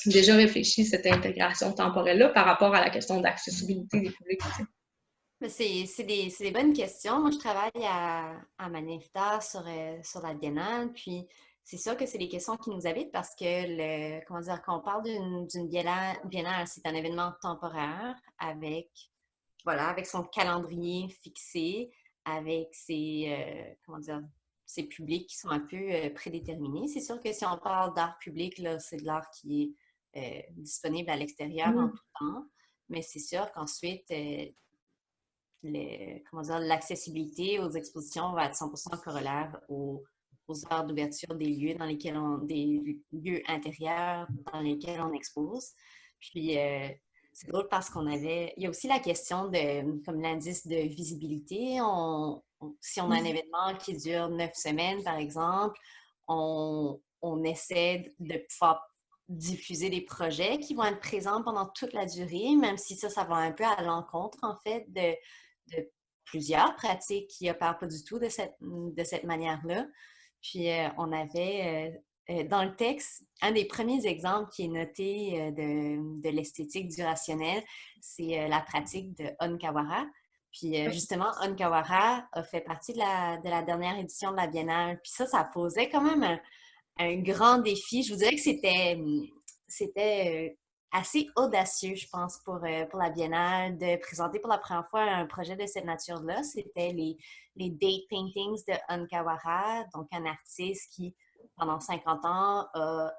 déjà réfléchi cette intégration temporelle-là par rapport à la question d'accessibilité des publics. C'est des bonnes questions. Moi, je travaille à Manifta sur la Biennale, puis c'est sûr que c'est des questions qui nous habitent parce que, quand on parle d'une biennale, c'est un événement temporaire avec son calendrier fixé, avec ses publics qui sont un peu prédéterminés. C'est sûr que si on parle d'art public, là, c'est de l'art qui est disponible à l'extérieur en tout temps, mais c'est sûr qu'ensuite, l'accessibilité aux expositions va être 100% corollaire aux heures d'ouverture des lieux des lieux intérieurs dans lesquels on expose. Puis, c'est drôle parce il y a aussi la question comme l'indice de visibilité. Si on a un événement qui dure 9 semaines, par exemple, on essaie de pouvoir diffuser des projets qui vont être présents pendant toute la durée, même si ça va un peu à l'encontre, en fait, de plusieurs pratiques qui n'opèrent pas du tout de cette manière-là. Puis, on avait dans le texte, un des premiers exemples qui est noté de l'esthétique du rationnel, c'est la pratique de Onkawara. Puis, justement, Onkawara a fait partie de la dernière édition de la Biennale. Puis ça posait quand même un grand défi. Je vous dirais que c'était assez audacieux, je pense, pour la Biennale, de présenter pour la première fois un projet de cette nature-là. C'était les date paintings de Onkawara, donc un artiste qui, pendant 50 ans, a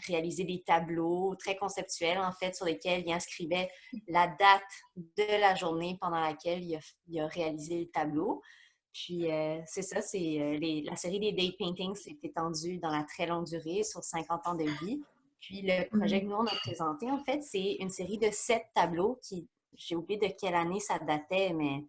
réalisé des tableaux très conceptuels, en fait, sur lesquels il inscrivait la date de la journée pendant laquelle il a réalisé le tableau. Puis, c'est ça, la série des date paintings s'est étendue dans la très longue durée, sur 50 ans de vie. Puis, le projet que nous, on a présenté, en fait, c'est une série de 7 tableaux qui, j'ai oublié de quelle année ça datait, mais...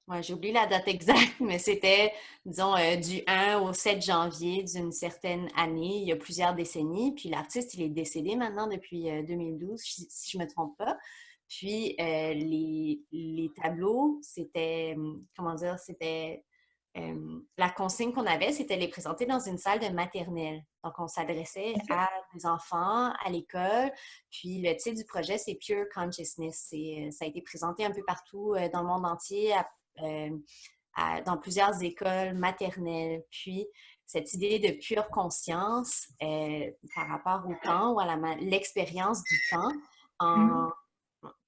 Ouais, j'ai oublié la date exacte, mais c'était, disons, du 1 au 7 janvier d'une certaine année, il y a plusieurs décennies. Puis, l'artiste, il est décédé maintenant depuis 2012, si je ne me trompe pas. Puis, les tableaux, c'était, comment dire, c'était... la consigne qu'on avait, c'était de les présenter dans une salle de maternelle. Donc, on s'adressait à des enfants, à l'école. Puis, le titre du projet, c'est Pure Consciousness. Ça a été présenté un peu partout dans le monde entier, dans plusieurs écoles maternelles. Puis, cette idée de pure conscience par rapport au temps ou à l'expérience du temps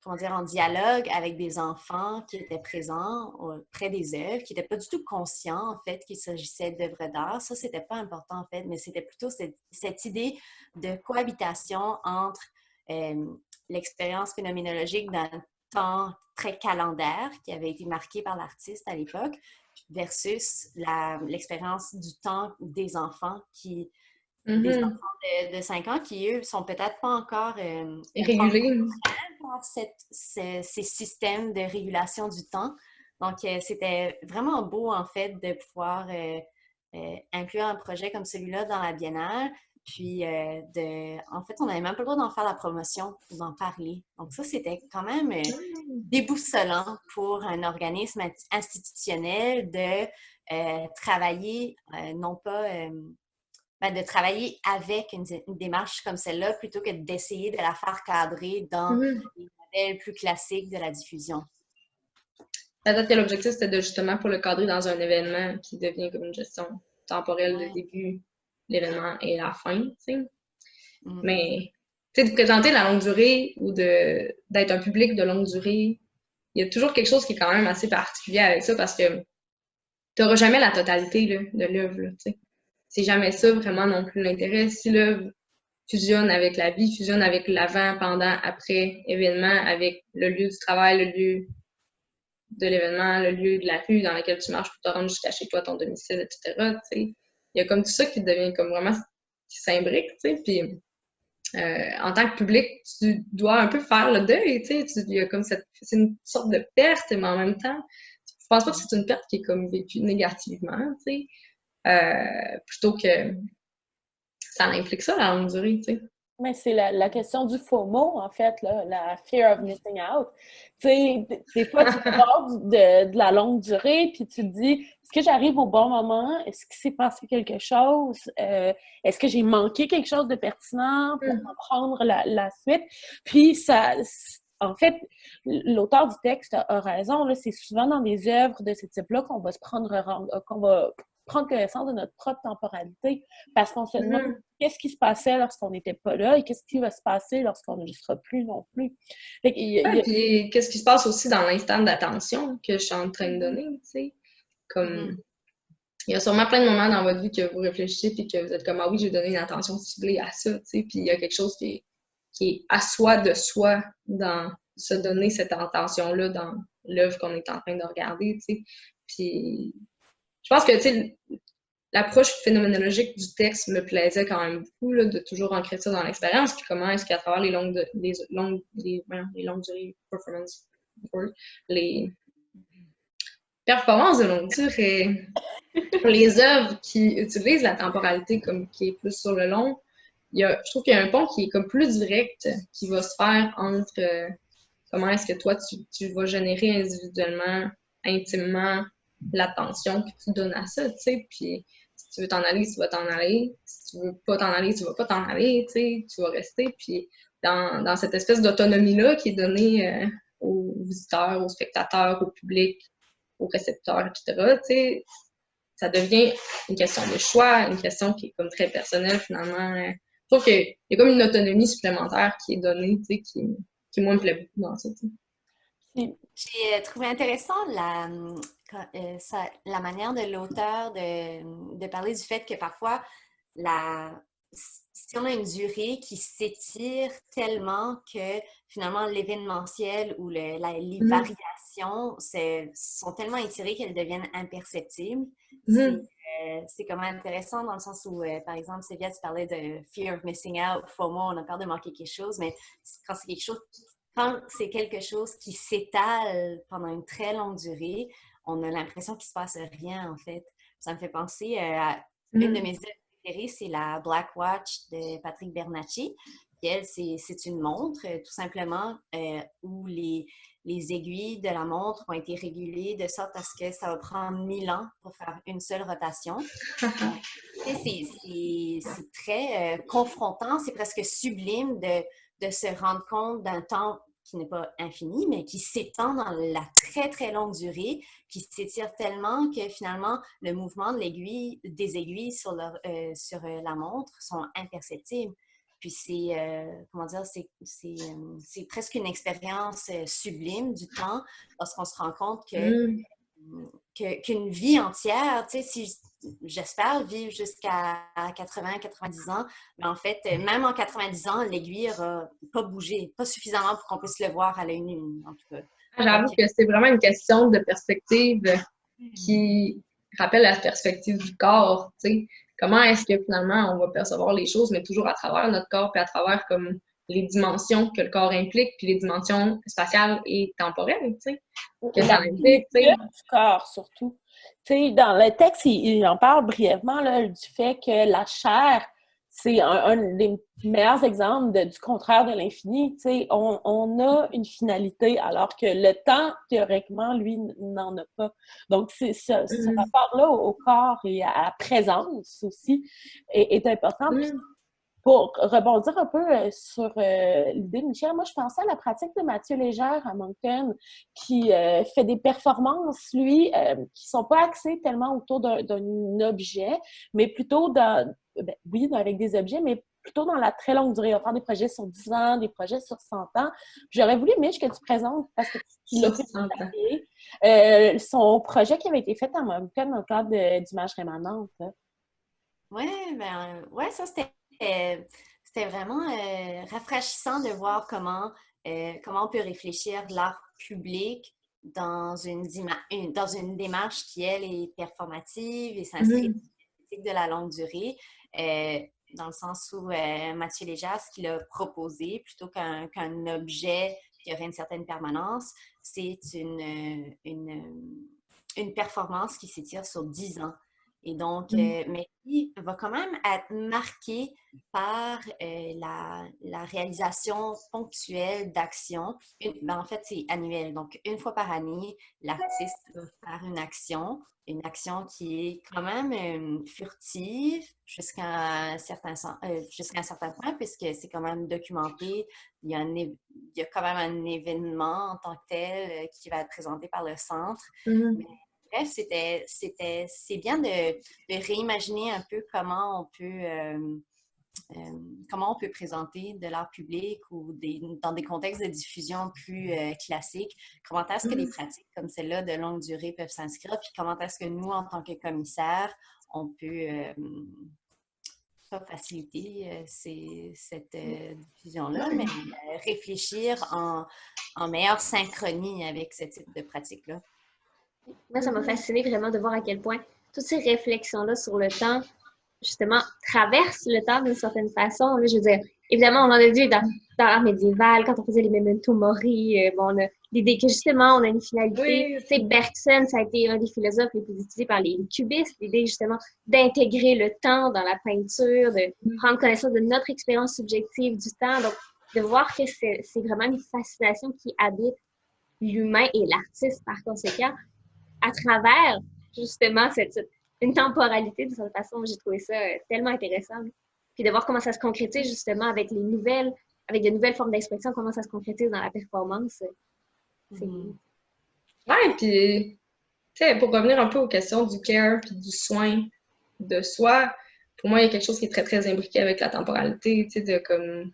en dialogue avec des enfants qui étaient présents près des œuvres, qui n'étaient pas du tout conscients, en fait, qu'il s'agissait d'œuvres d'art. Ça, c'était pas important, en fait, mais c'était plutôt cette idée de cohabitation entre l'expérience phénoménologique d'un temps très calendaire qui avait été marqué par l'artiste à l'époque versus l'expérience du temps des enfants des enfants de 5 ans qui, eux, sont peut-être pas encore régulés par ces systèmes de régulation du temps. Donc, c'était vraiment beau, en fait, de pouvoir inclure un projet comme celui-là dans la Biennale. Puis, en fait, on n'avait même pas le droit d'en faire la promotion ou d'en parler. Donc, ça, c'était quand même déboussolant pour un organisme institutionnel de travailler, non pas... de travailler avec une démarche comme celle-là plutôt que d'essayer de la faire cadrer dans les modèles plus classiques de la diffusion. Peut-être que l'objectif, c'était justement pour le cadrer dans un événement qui devient comme une gestion temporelle, le début, l'événement et la fin, tu sais. Mais, tu sais, de présenter la longue durée ou d'être un public de longue durée, il y a toujours quelque chose qui est quand même assez particulier avec ça parce que tu n'auras jamais la totalité là, de l'œuvre, tu sais. C'est jamais ça vraiment non plus l'intérêt. Si l'œuvre fusionne avec la vie, fusionne avec l'avant, pendant, après événement, avec le lieu du travail, le lieu de l'événement, le lieu de la rue dans lequel tu marches pour te rendre jusqu'à chez toi, ton domicile, etc. Il y a comme tout ça qui devient comme vraiment qui s'imbrique, tu sais. Puis en tant que public, tu dois un peu faire le deuil, tu sais. Il y a comme c'est une sorte de perte, mais en même temps, je pense pas que c'est une perte qui est comme vécue négativement, tu sais. Plutôt que ça implique ça, la longue durée, tu sais. Mais c'est la question du FOMO, en fait, là, la fear of missing out. Tu sais, des fois, tu parles de la longue durée, puis tu te dis, est-ce que j'arrive au bon moment? Est-ce qu'il s'est passé quelque chose? Est-ce que j'ai manqué quelque chose de pertinent pour comprendre la suite? Puis, ça... En fait, l'auteur du texte a raison, là, c'est souvent dans des œuvres de ce type-là qu'on va prendre connaissance de notre propre temporalité parce qu'on se demande qu'est-ce qui se passait lorsqu'on n'était pas là et qu'est-ce qui va se passer lorsqu'on ne sera plus non plus. Puis qu'est-ce qui se passe aussi dans l'instant d'attention que je suis en train de donner, tu sais. Comme, il y a sûrement plein de moments dans votre vie que vous réfléchissez puis que vous êtes comme, ah oui, j'ai donné une attention ciblée à ça, tu sais. Puis il y a quelque chose qui est à soi de soi dans se donner cette attention-là dans l'œuvre qu'on est en train de regarder, tu sais. Puis je pense que, tu sais, l'approche phénoménologique du texte me plaisait quand même beaucoup, là, de toujours ancrer ça dans l'expérience, puis comment est-ce qu'à travers les longues durées performance, les performance de longue durée. Pour les œuvres qui utilisent la temporalité comme qui est plus sur le long, je trouve qu'il y a un pont qui est comme plus direct, qui va se faire entre comment est-ce que toi, tu vas générer individuellement, intimement, l'attention que tu donnes à ça, tu sais, puis si tu veux t'en aller, tu vas t'en aller, si tu veux pas t'en aller, tu vas pas t'en aller, tu sais, tu vas rester, puis dans cette espèce d'autonomie-là qui est donnée aux visiteurs, aux spectateurs, au public, aux récepteurs, etc., tu sais, ça devient une question de choix, une question qui est comme très personnelle, finalement. Je trouve qu'il y a comme une autonomie supplémentaire qui est donnée, tu sais, qui moi, me plaît beaucoup dans ça, tu sais. J'ai trouvé intéressant la manière de l'auteur de parler du fait que parfois, si on a une durée qui s'étire tellement que finalement l'événementiel ou les variations sont tellement étirées qu'elles deviennent imperceptibles. C'est quand même intéressant dans le sens où, par exemple, Sylvia, tu parlais de fear of missing out, FOMO, on a peur de manquer quelque chose, mais quand c'est quelque chose qui s'étale pendant une très longue durée, on a l'impression qu'il ne se passe rien, en fait. Ça me fait penser à une de mes œuvres préférées, c'est la Black Watch de Patrick Bernacchi. Puis elle, c'est une montre, tout simplement, où les aiguilles de la montre ont été régulées de sorte à ce que ça va prendre 1000 ans pour faire une seule rotation. C'est très confrontant, c'est presque sublime de se rendre compte d'un temps qui n'est pas infini, mais qui s'étend dans la très, très longue durée, qui s'étire tellement que finalement, le mouvement des aiguilles sur la montre sont imperceptibles. Puis c'est presque une expérience sublime du temps lorsqu'on se rend compte qu'une vie entière, tu sais, j'espère vivre jusqu'à 80-90 ans, mais en fait, même en 90 ans, l'aiguille n'aura pas bougé, pas suffisamment pour qu'on puisse le voir à l'œil nu, en tout cas. J'avoue que c'est vraiment une question de perspective qui rappelle la perspective du corps, tu sais. Comment est-ce que finalement on va percevoir les choses, mais toujours à travers notre corps, puis à travers comme les dimensions que le corps implique, puis les dimensions spatiales et temporelles, tu sais, que ça implique, tu sais. Du corps, surtout. Tu sais, dans le texte, il en parle brièvement là, du fait que la chair, c'est un des meilleurs exemples du contraire de l'infini. Tu sais, on a une finalité, alors que le temps, théoriquement, lui, n'en a pas. Donc, ce rapport-là au corps et à la présence aussi est important. Pour rebondir un peu sur l'idée de Michel, moi, je pensais à la pratique de Mathieu Légère à Moncton, qui fait des performances, lui, qui ne sont pas axées tellement autour d'un objet, mais plutôt avec des objets, mais plutôt dans la très longue durée. On va faire des projets sur 10 ans, des projets sur 100 ans. J'aurais voulu, Mich, que tu présentes, parce que tu l'as fait son projet qui avait été fait à Moncton dans le cadre d'images rémanentes. Oui, ça, c'était vraiment rafraîchissant de voir comment on peut réfléchir l'art public dans une démarche qui, elle, est performative et s'inscrit de la longue durée, dans le sens où Mathieu Légère, ce qu'il a proposé, plutôt qu'un objet qui aurait une certaine permanence, c'est une performance qui s'étire sur 10 ans. Et donc, mais qui va quand même être marqué par la réalisation ponctuelle d'actions. En fait, c'est annuel. Donc, une fois par année, l'artiste va faire une action qui est quand même furtive jusqu'à un certain point, puisque c'est quand même documenté. Il y a quand même un événement en tant que tel qui va être présenté par le centre. Bref, c'est bien de réimaginer un peu comment on peut présenter de l'art public ou dans des contextes de diffusion plus classiques. Comment est-ce que les pratiques comme celle-là de longue durée peuvent s'inscrire? Puis comment est-ce que nous, en tant que commissaires, on peut pas faciliter cette diffusion-là, mais réfléchir en meilleure synchronie avec ce type de pratique-là. Moi, ça m'a fasciné vraiment de voir à quel point toutes ces réflexions-là sur le temps, justement, traversent le temps d'une certaine façon. Là, je veux dire, évidemment, on en a vu dans l'art médiéval, quand on faisait les memento mori, on a l'idée que justement, on a une finalité. Oui. Tu sais, Bergson, ça a été un des philosophes les plus utilisés par les cubistes, l'idée justement d'intégrer le temps dans la peinture, de prendre connaissance de notre expérience subjective du temps. Donc, de voir que c'est vraiment une fascination qui habite l'humain et l'artiste par conséquent à travers justement une temporalité de cette façon. J'ai trouvé ça tellement intéressant. Puis de voir comment ça se concrétise justement avec de nouvelles formes d'expression, comment ça se concrétise dans la performance. Ouais, puis, tu sais, pour revenir un peu aux questions du care puis du soin de soi, pour moi, il y a quelque chose qui est très, très imbriqué avec la temporalité, tu sais, de comme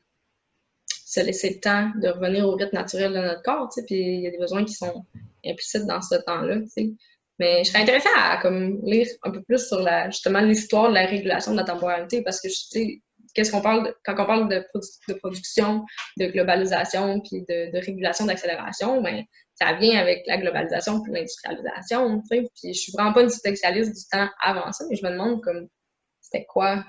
se laisser le temps de revenir au rythme naturel de notre corps, tu sais, puis il y a des besoins qui sont implicites dans ce temps-là, tu sais. Mais je serais intéressée à comme lire un peu plus sur justement l'histoire de la régulation de la temporalité, parce que, tu sais, quand on parle de production, de globalisation, puis de régulation, d'accélération, ben ça vient avec la globalisation puis l'industrialisation, tu sais. Puis je suis vraiment pas une spécialiste du temps avant ça, mais je me demande comme c'était quoi,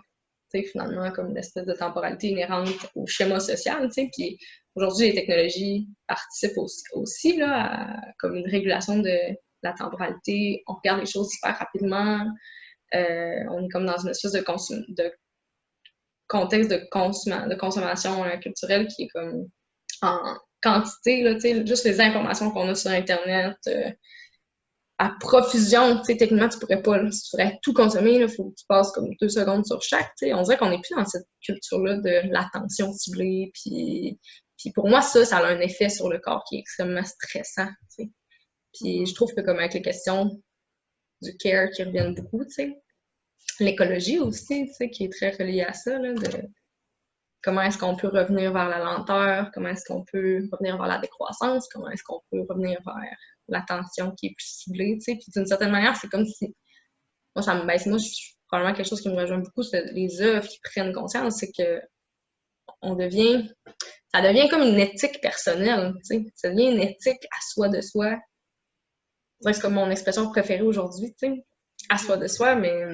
tu sais, finalement, comme l'espèce de temporalité inhérente au schéma social, tu sais. Puis aujourd'hui, les technologies participent aussi là, comme une régulation de la temporalité. On regarde les choses hyper rapidement. On est comme dans une espèce de contexte de consommation culturelle qui est comme en quantité, là, tu sais, juste les informations qu'on a sur Internet, à profusion, tu sais, techniquement, tu pourrais pas, si tu pourrais tout consommer, il faut que tu passes comme 2 secondes sur chaque, tu sais. On dirait qu'on n'est plus dans cette culture-là de l'attention ciblée, puis pour moi, ça a un effet sur le corps qui est extrêmement stressant, tu sais. Puis je trouve que comme avec les questions du care qui reviennent beaucoup, tu sais, l'écologie aussi, tu sais, qui est très reliée à ça, là, de comment est-ce qu'on peut revenir vers la lenteur, comment est-ce qu'on peut revenir vers la décroissance, comment est-ce qu'on peut revenir vers l'attention qui est plus ciblée, tu sais. Puis d'une certaine manière, c'est comme si... Moi, probablement quelque chose qui me rejoint beaucoup, c'est les œuvres qui prennent conscience, c'est que ça devient comme une éthique personnelle, tu sais. Ça devient une éthique à soi de soi. C'est comme mon expression préférée aujourd'hui, tu sais. À soi de soi, mais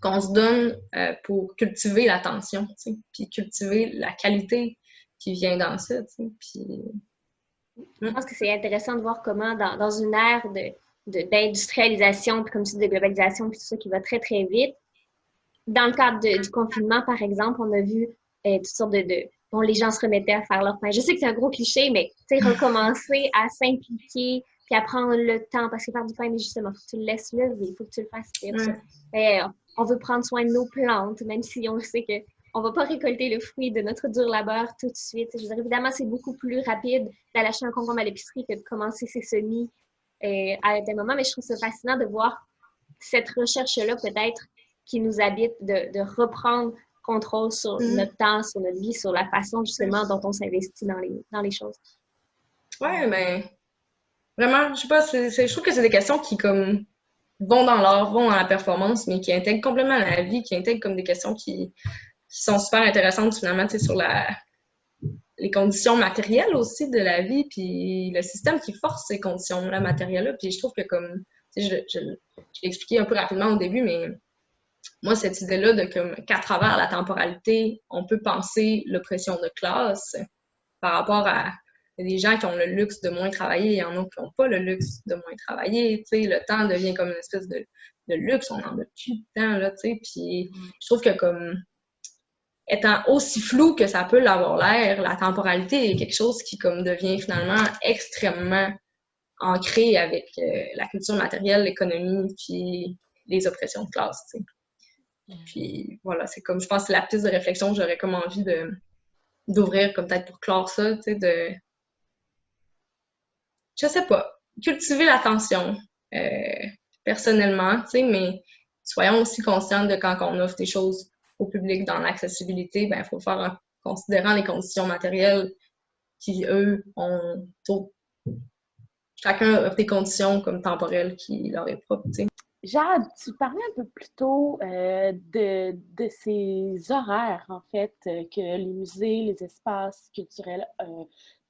qu'on se donne pour cultiver l'attention, tu sais, puis cultiver la qualité qui vient dans ça, tu sais, puis... Je pense que c'est intéressant de voir comment dans une ère d'industrialisation, puis comme tu dis, de globalisation, puis tout ça qui va très, très vite, dans le cadre du confinement, par exemple, on a vu toutes sortes bon, les gens se remettaient à faire leur pain. Je sais que c'est un gros cliché, mais tu sais, recommencer à s'impliquer, puis à prendre le temps, parce que faire du pain, mais justement, il faut que tu le laisses lever, il faut que tu le fasses faire. On veut prendre soin de nos plantes, même si on sait qu'on ne va pas récolter le fruit de notre dur labeur tout de suite. Je veux dire, évidemment, c'est beaucoup plus rapide d'aller acheter un concombre à l'épicerie que de commencer ses semis à un moment, mais je trouve ça fascinant de voir cette recherche-là peut-être qui nous habite, de reprendre contrôle sur notre temps, sur notre vie, sur la façon justement dont on s'investit dans les choses. Ouais, mais vraiment, je sais pas, je trouve que c'est des questions qui comme vont dans l'art, vont dans la performance, mais qui intègrent complètement la vie, qui intègrent comme des questions qui sont super intéressantes finalement, tu sais, sur les conditions matérielles aussi de la vie, puis le système qui force ces conditions-là matérielles-là. Puis je trouve que comme, tu sais, je l'ai expliqué un peu rapidement au début, mais moi, cette idée-là de qu'à travers la temporalité, on peut penser l'oppression de classe par rapport à des gens qui ont le luxe de moins travailler, il y en a qui n'ont pas le luxe de moins travailler, tu sais, le temps devient comme une espèce de luxe, on n'en a plus de temps, là, tu sais, puis je trouve que comme étant aussi flou que ça peut l'avoir l'air, la temporalité est quelque chose qui comme devient finalement extrêmement ancré avec la culture matérielle, l'économie, puis les oppressions de classe, tu sais. Puis voilà, c'est comme, je pense que c'est la piste de réflexion que j'aurais comme envie d'ouvrir, comme peut-être pour clore ça, tu sais, je sais pas, cultiver l'attention, personnellement, tu sais, mais soyons aussi conscients de quand on offre des choses au public dans l'accessibilité, ben il faut le faire en considérant les conditions matérielles qui, eux, chacun offre des conditions comme temporelles qui leur est propre, tu sais. Jade, tu parlais un peu plus tôt de ces horaires, en fait, que les musées, les espaces culturels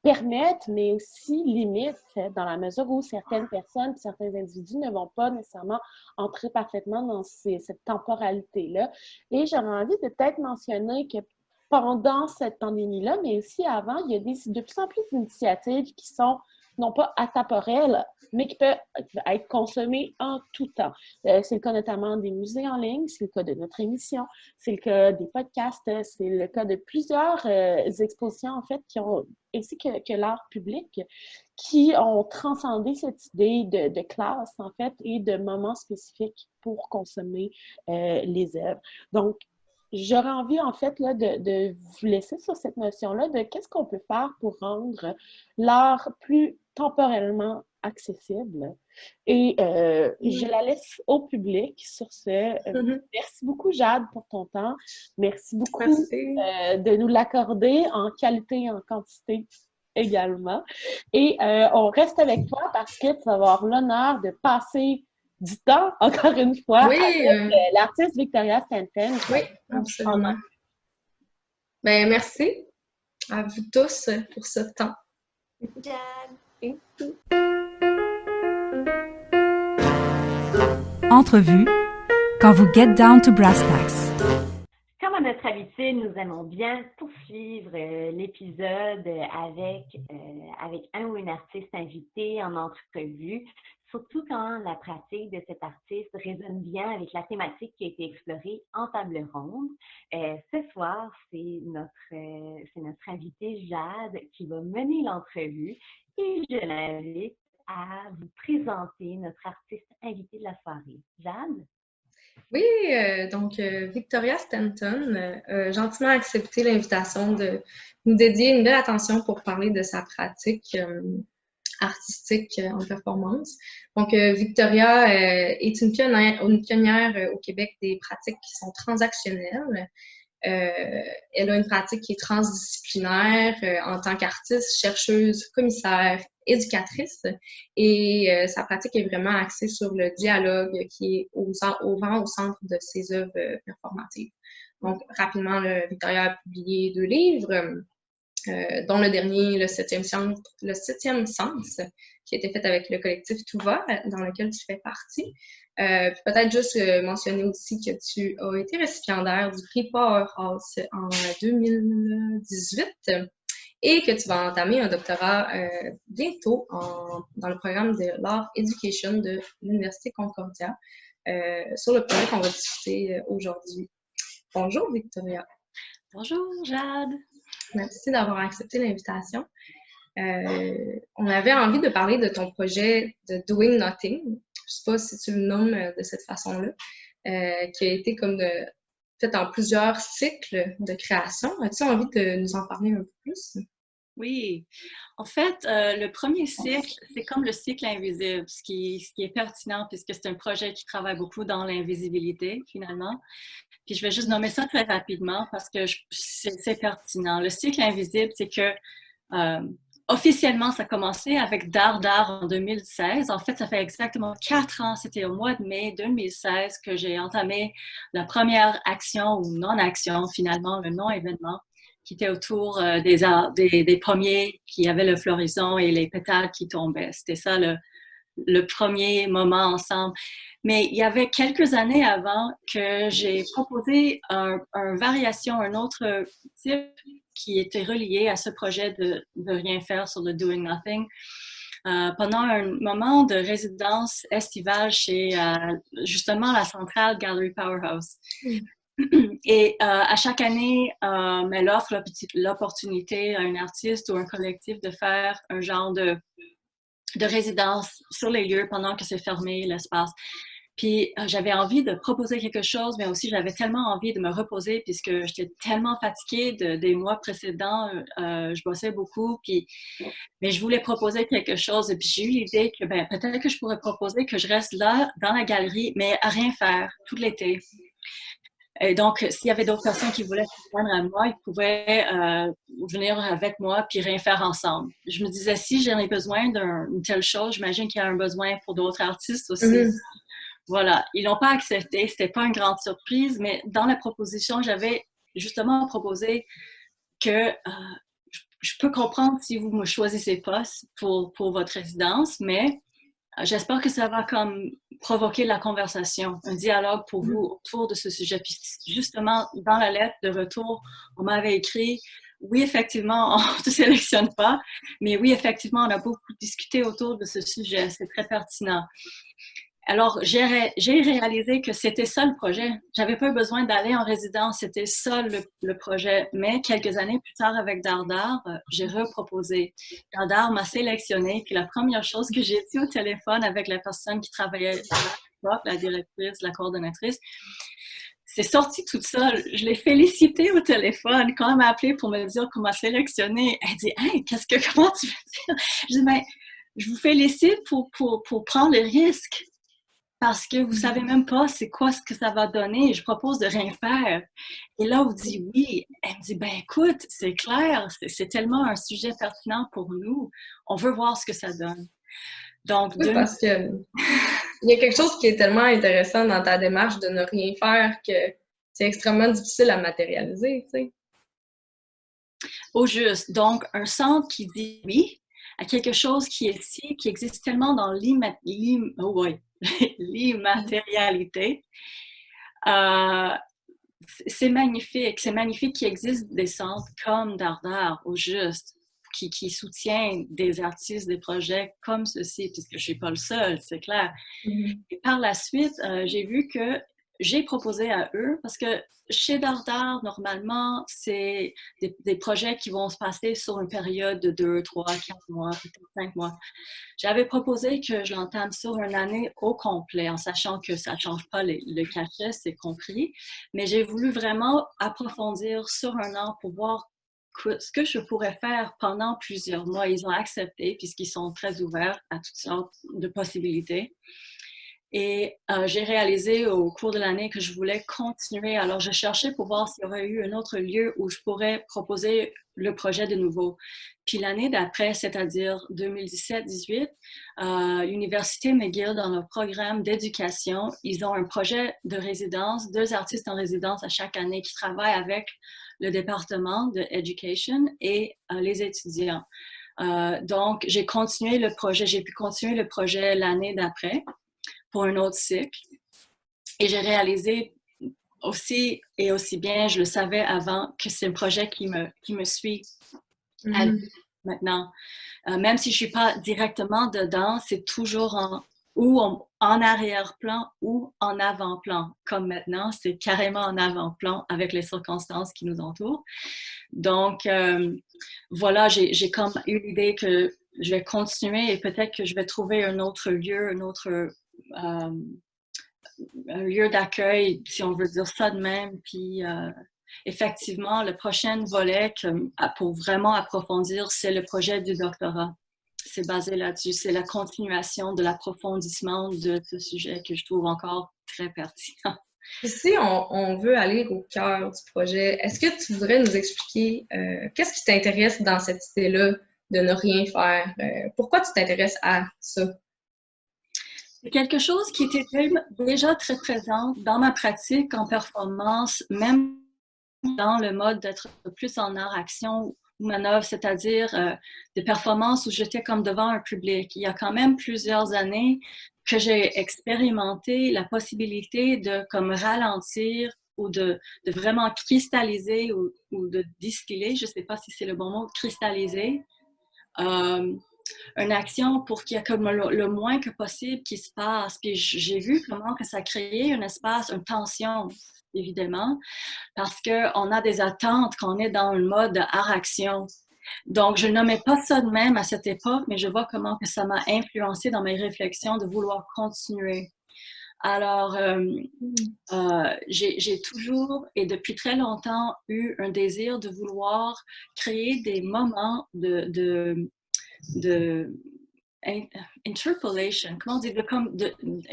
permettent, mais aussi limitent, dans la mesure où certaines personnes, certains individus ne vont pas nécessairement entrer parfaitement dans cette temporalité-là. Et j'aurais envie de peut-être mentionner que pendant cette pandémie-là, mais aussi avant, il y a de plus en plus d'initiatives qui sont non pas atemporel, mais qui peut être consommé en tout temps. C'est le cas notamment des musées en ligne, c'est le cas de notre émission, c'est le cas des podcasts, c'est le cas de plusieurs expositions, en fait, ainsi que l'art public, qui ont transcendé cette idée de classe, en fait, et de moments spécifiques pour consommer les œuvres. Donc, j'aurais envie, en fait, là, de vous laisser sur cette notion-là de qu'est-ce qu'on peut faire pour rendre l'art plus temporellement accessible. Et je la laisse au public sur ce. Merci beaucoup, Jade, pour ton temps. Merci beaucoup de nous l'accorder en qualité et en quantité également. Et on reste avec toi parce que tu vas avoir l'honneur de passer du temps, encore une fois, avec l'artiste Victoria Stanton. Oui, absolument. Ben, merci à vous tous pour ce temps. Entrevue, quand vous get down to brass tacks. Comme à notre habitude, nous aimons bien poursuivre l'épisode avec un ou une artiste invité en entrevue, surtout quand la pratique de cet artiste résonne bien avec la thématique qui a été explorée en table ronde. Ce soir, c'est notre invitée Jade qui va mener l'entrevue et je l'invite à vous présenter notre artiste invité de la soirée. Jade? Oui, donc Victoria Stanton a gentiment accepté l'invitation de nous dédier une belle attention pour parler de sa pratique artistique en performance. Donc, Victoria est une pionnière au Québec des pratiques qui sont transactionnelles. Elle a une pratique qui est transdisciplinaire en tant qu'artiste, chercheuse, commissaire, éducatrice et sa pratique est vraiment axée sur le dialogue qui est vraiment au centre de ses œuvres performatives. Donc, rapidement, Victoria a publié 2 livres, dont le dernier, le septième sens, qui a été fait avec le collectif Tout va, dans lequel tu fais partie. Puis peut-être juste mentionner aussi que tu as été récipiendaire du prix Powerhouse en 2018 et que tu vas entamer un doctorat bientôt dans le programme de l'Art Education de l'Université Concordia sur le projet qu'on va discuter aujourd'hui. Bonjour Victoria. Bonjour Jade. Merci d'avoir accepté l'invitation. On avait envie de parler de ton projet de Doing Nothing. Je ne sais pas si tu le nommes de cette façon-là, qui a été comme fait en plusieurs cycles de création. As-tu envie de nous en parler un peu plus? Oui. En fait, le premier cycle, c'est comme le cycle invisible, ce qui est pertinent puisque c'est un projet qui travaille beaucoup dans l'invisibilité, finalement. Puis je vais juste nommer ça très rapidement parce que c'est pertinent. Le cycle invisible, c'est que officiellement, ça a commencé avec D'art en 2016. En fait, ça fait exactement 4 ans, c'était au mois de mai 2016 que j'ai entamé la première action ou non-action, finalement, le non-événement, qui était autour des pommiers qui avaient le floraison et les pétales qui tombaient. C'était ça le premier moment ensemble. Mais il y avait quelques années avant que j'ai proposé une variation, un autre type qui était relié à ce projet de rien faire sur le Doing Nothing. Pendant un moment de résidence estivale chez justement la centrale Gallery Powerhouse. Et à chaque année, elle offre l'opportunité à un artiste ou un collectif de faire un genre de résidence sur les lieux pendant que c'est fermé, l'espace. Puis j'avais envie de proposer quelque chose, mais aussi j'avais tellement envie de me reposer puisque j'étais tellement fatiguée des mois précédents. Je bossais beaucoup, mais je voulais proposer quelque chose. Et puis j'ai eu l'idée que peut-être que je pourrais proposer que je reste là, dans la galerie, mais à rien faire, tout l'été. Et donc, s'il y avait d'autres personnes qui voulaient se joindre à moi, ils pouvaient venir avec moi puis rien faire ensemble. Je me disais, si j'en ai besoin d'une telle chose, j'imagine qu'il y a un besoin pour d'autres artistes aussi. Mm-hmm. Voilà, ils l'ont pas accepté, c'était pas une grande surprise, mais dans la proposition, j'avais justement proposé que je peux comprendre si vous me choisissez pas pour votre résidence, mais j'espère que ça va comme provoquer la conversation, un dialogue pour vous autour de ce sujet. Puis justement, dans la lettre de retour, on m'avait écrit « oui, effectivement, on ne te sélectionne pas, mais oui, effectivement, on a beaucoup discuté autour de ce sujet. C'est très pertinent. Alors, j'ai réalisé que c'était ça le projet. J'avais pas besoin d'aller en résidence, c'était ça le projet. Mais quelques années plus tard, avec Dardar, j'ai reproposé. Dardar m'a sélectionné, puis la première chose que j'ai dit au téléphone avec la personne qui travaillait là, la directrice, la coordonnatrice, c'est sorti toute seule. Je l'ai félicitée au téléphone quand elle m'a appelé pour me dire qu'on m'a sélectionnée. Elle dit « Hey, comment tu veux dire? » Je dis « Ben, je vous félicite pour prendre le risque. Parce que vous savez même pas c'est quoi ce que ça va donner. Je propose de rien faire. » Et là, vous dites oui. Elle me dit, ben écoute, c'est clair, c'est tellement un sujet pertinent pour nous. On veut voir ce que ça donne. Donc, oui, parce que il y a quelque chose qui est tellement intéressant dans ta démarche de ne rien faire que c'est extrêmement difficile à matérialiser, tu sais. Au juste. Donc, un centre qui dit oui à quelque chose qui est ici, qui existe tellement dans l'immatérialité. C'est magnifique qu'il existe des centres comme Dardar, au juste, qui soutiennent des artistes, des projets comme ceci, puisque je ne suis pas le seul, c'est clair. Et par la suite, j'ai vu que j'ai proposé à eux, parce que chez Dardar, normalement, c'est des projets qui vont se passer sur une période de 2, 3, 4 mois, peut-être 5 mois. J'avais proposé que je l'entame sur une année au complet, en sachant que ça ne change pas le cachet, c'est compris. Mais j'ai voulu vraiment approfondir sur un an pour voir ce que je pourrais faire pendant plusieurs mois. Ils ont accepté, puisqu'ils sont très ouverts à toutes sortes de possibilités. Et j'ai réalisé au cours de l'année que je voulais continuer. Alors, je cherchais pour voir s'il y aurait eu un autre lieu où je pourrais proposer le projet de nouveau. Puis l'année d'après, c'est-à-dire 2017-18, l'Université McGill, dans leur programme d'éducation, ils ont un projet de résidence, 2 artistes en résidence à chaque année qui travaillent avec le département de Education et les étudiants. Donc, j'ai pu continuer le projet l'année d'après pour un autre cycle. Et j'ai réalisé aussi bien, je le savais avant, que c'est un projet qui me suit maintenant. Même si je ne suis pas directement dedans, c'est toujours en arrière-plan ou en avant-plan. Comme maintenant, c'est carrément en avant-plan avec les circonstances qui nous entourent. Donc, voilà, j'ai comme eu l'idée que je vais continuer et peut-être que je vais trouver un autre lieu, un lieu d'accueil, si on veut dire ça de même. Puis, effectivement, le prochain volet pour vraiment approfondir, c'est le projet du doctorat. C'est basé là-dessus. C'est la continuation de l'approfondissement de ce sujet que je trouve encore très pertinent. Si on veut aller au cœur du projet, est-ce que tu voudrais nous expliquer qu'est-ce qui t'intéresse dans cette idée-là de ne rien faire? Pourquoi tu t'intéresses à ça? C'est quelque chose qui était déjà très présent dans ma pratique en performance, même dans le mode d'être plus en art-action ou manœuvre, c'est-à-dire des performances où j'étais comme devant un public. Il y a quand même plusieurs années que j'ai expérimenté la possibilité de comme ralentir ou de vraiment cristalliser ou de distiller, je ne sais pas si c'est le bon mot, cristalliser, une action pour qu'il y ait comme le moins que possible qui se passe. Puis j'ai vu comment que ça créait un espace, une tension, évidemment, parce qu'on a des attentes quand on est dans le mode art-action. Donc, je ne nommais pas ça de même à cette époque, mais je vois comment que ça m'a influencé dans mes réflexions de vouloir continuer. Alors, j'ai toujours et depuis très longtemps eu un désir de vouloir créer des moments de interpolation, comment on dit,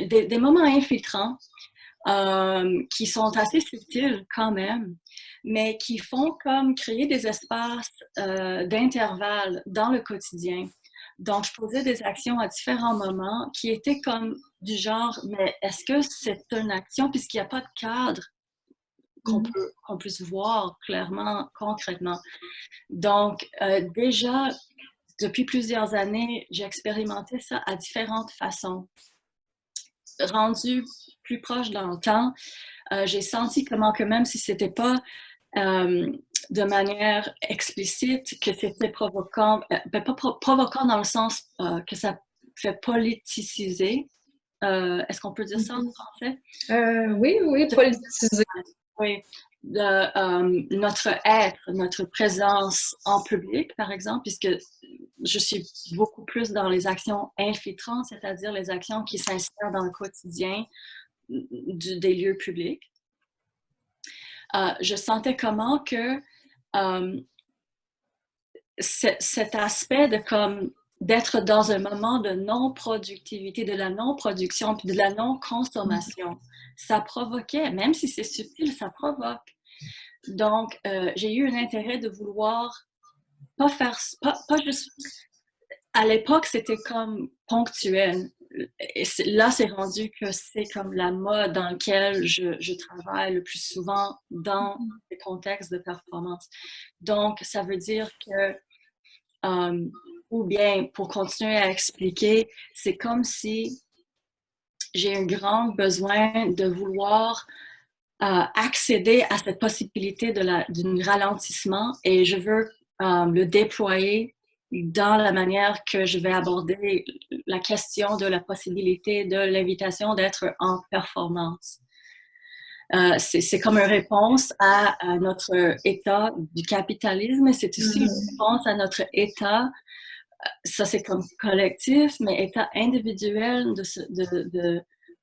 des moments infiltrants qui sont assez subtils quand même, mais qui font comme créer des espaces d'intervalle dans le quotidien. Donc, je posais des actions à différents moments qui étaient comme du genre, mais est-ce que c'est une action puisqu'il n'y a pas de cadre qu'on puisse voir clairement, concrètement. Donc, déjà, depuis plusieurs années, j'ai expérimenté ça à différentes façons. Rendu plus proche dans le temps, j'ai senti comment que même si c'était pas de manière explicite que c'était provoquant, pas provoquant dans le sens que ça fait politiciser. Est-ce qu'on peut dire ça en français? Oui, politiser. Oui. Notre être, notre présence en public, par exemple, puisque je suis beaucoup plus dans les actions infiltrantes, c'est-à-dire les actions qui s'insèrent dans le quotidien des lieux publics. Je sentais comment que cet aspect de comme d'être dans un moment de non-productivité, de la non-production, puis de la non-consommation, ça provoquait, même si c'est subtil, ça provoque. Donc, j'ai eu un intérêt de vouloir pas juste... À l'époque, c'était comme ponctuel. Et là, c'est rendu que c'est comme la mode dans laquelle je travaille le plus souvent dans les contextes de performance. Donc, ça veut dire que, ou bien, pour continuer à expliquer, c'est comme si j'ai un grand besoin de vouloir accéder à cette possibilité d'un ralentissement et je veux le déployer dans la manière que je vais aborder la question de la possibilité de l'invitation d'être en performance. C'est comme une réponse à notre état du capitalisme, mais c'est aussi une réponse à notre état, ça c'est comme collectif, mais état individuel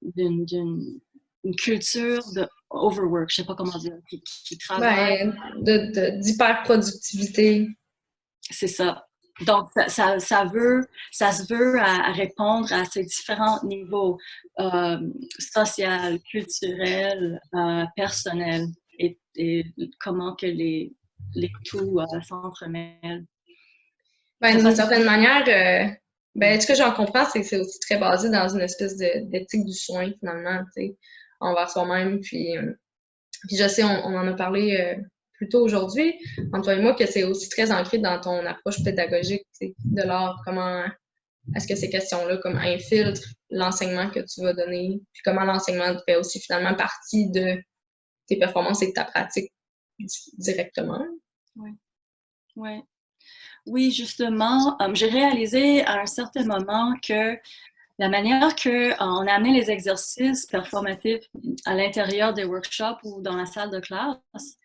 d'une culture de overwork, je ne sais pas comment dire, qui travaille. D'hyperproductivité. C'est ça. Donc, ça se veut à répondre à ces différents niveaux social, culturel, personnel et comment que les tout s'entremêlent. D'une certaine manière, ce que j'en comprends, c'est que c'est aussi très basé dans une espèce d'éthique du soin, finalement, tu sais, envers soi-même. Puis je sais, on en a parlé plus tôt aujourd'hui, entre toi et moi, que c'est aussi très ancré dans ton approche pédagogique, tu sais, de l'art. Comment est-ce que ces questions-là comme infiltrent l'enseignement que tu vas donner, puis comment l'enseignement fait aussi finalement partie de tes performances et de ta pratique directement. Oui. Oui, justement, j'ai réalisé à un certain moment que la manière qu'on a amené les exercices performatifs à l'intérieur des workshops ou dans la salle de classe,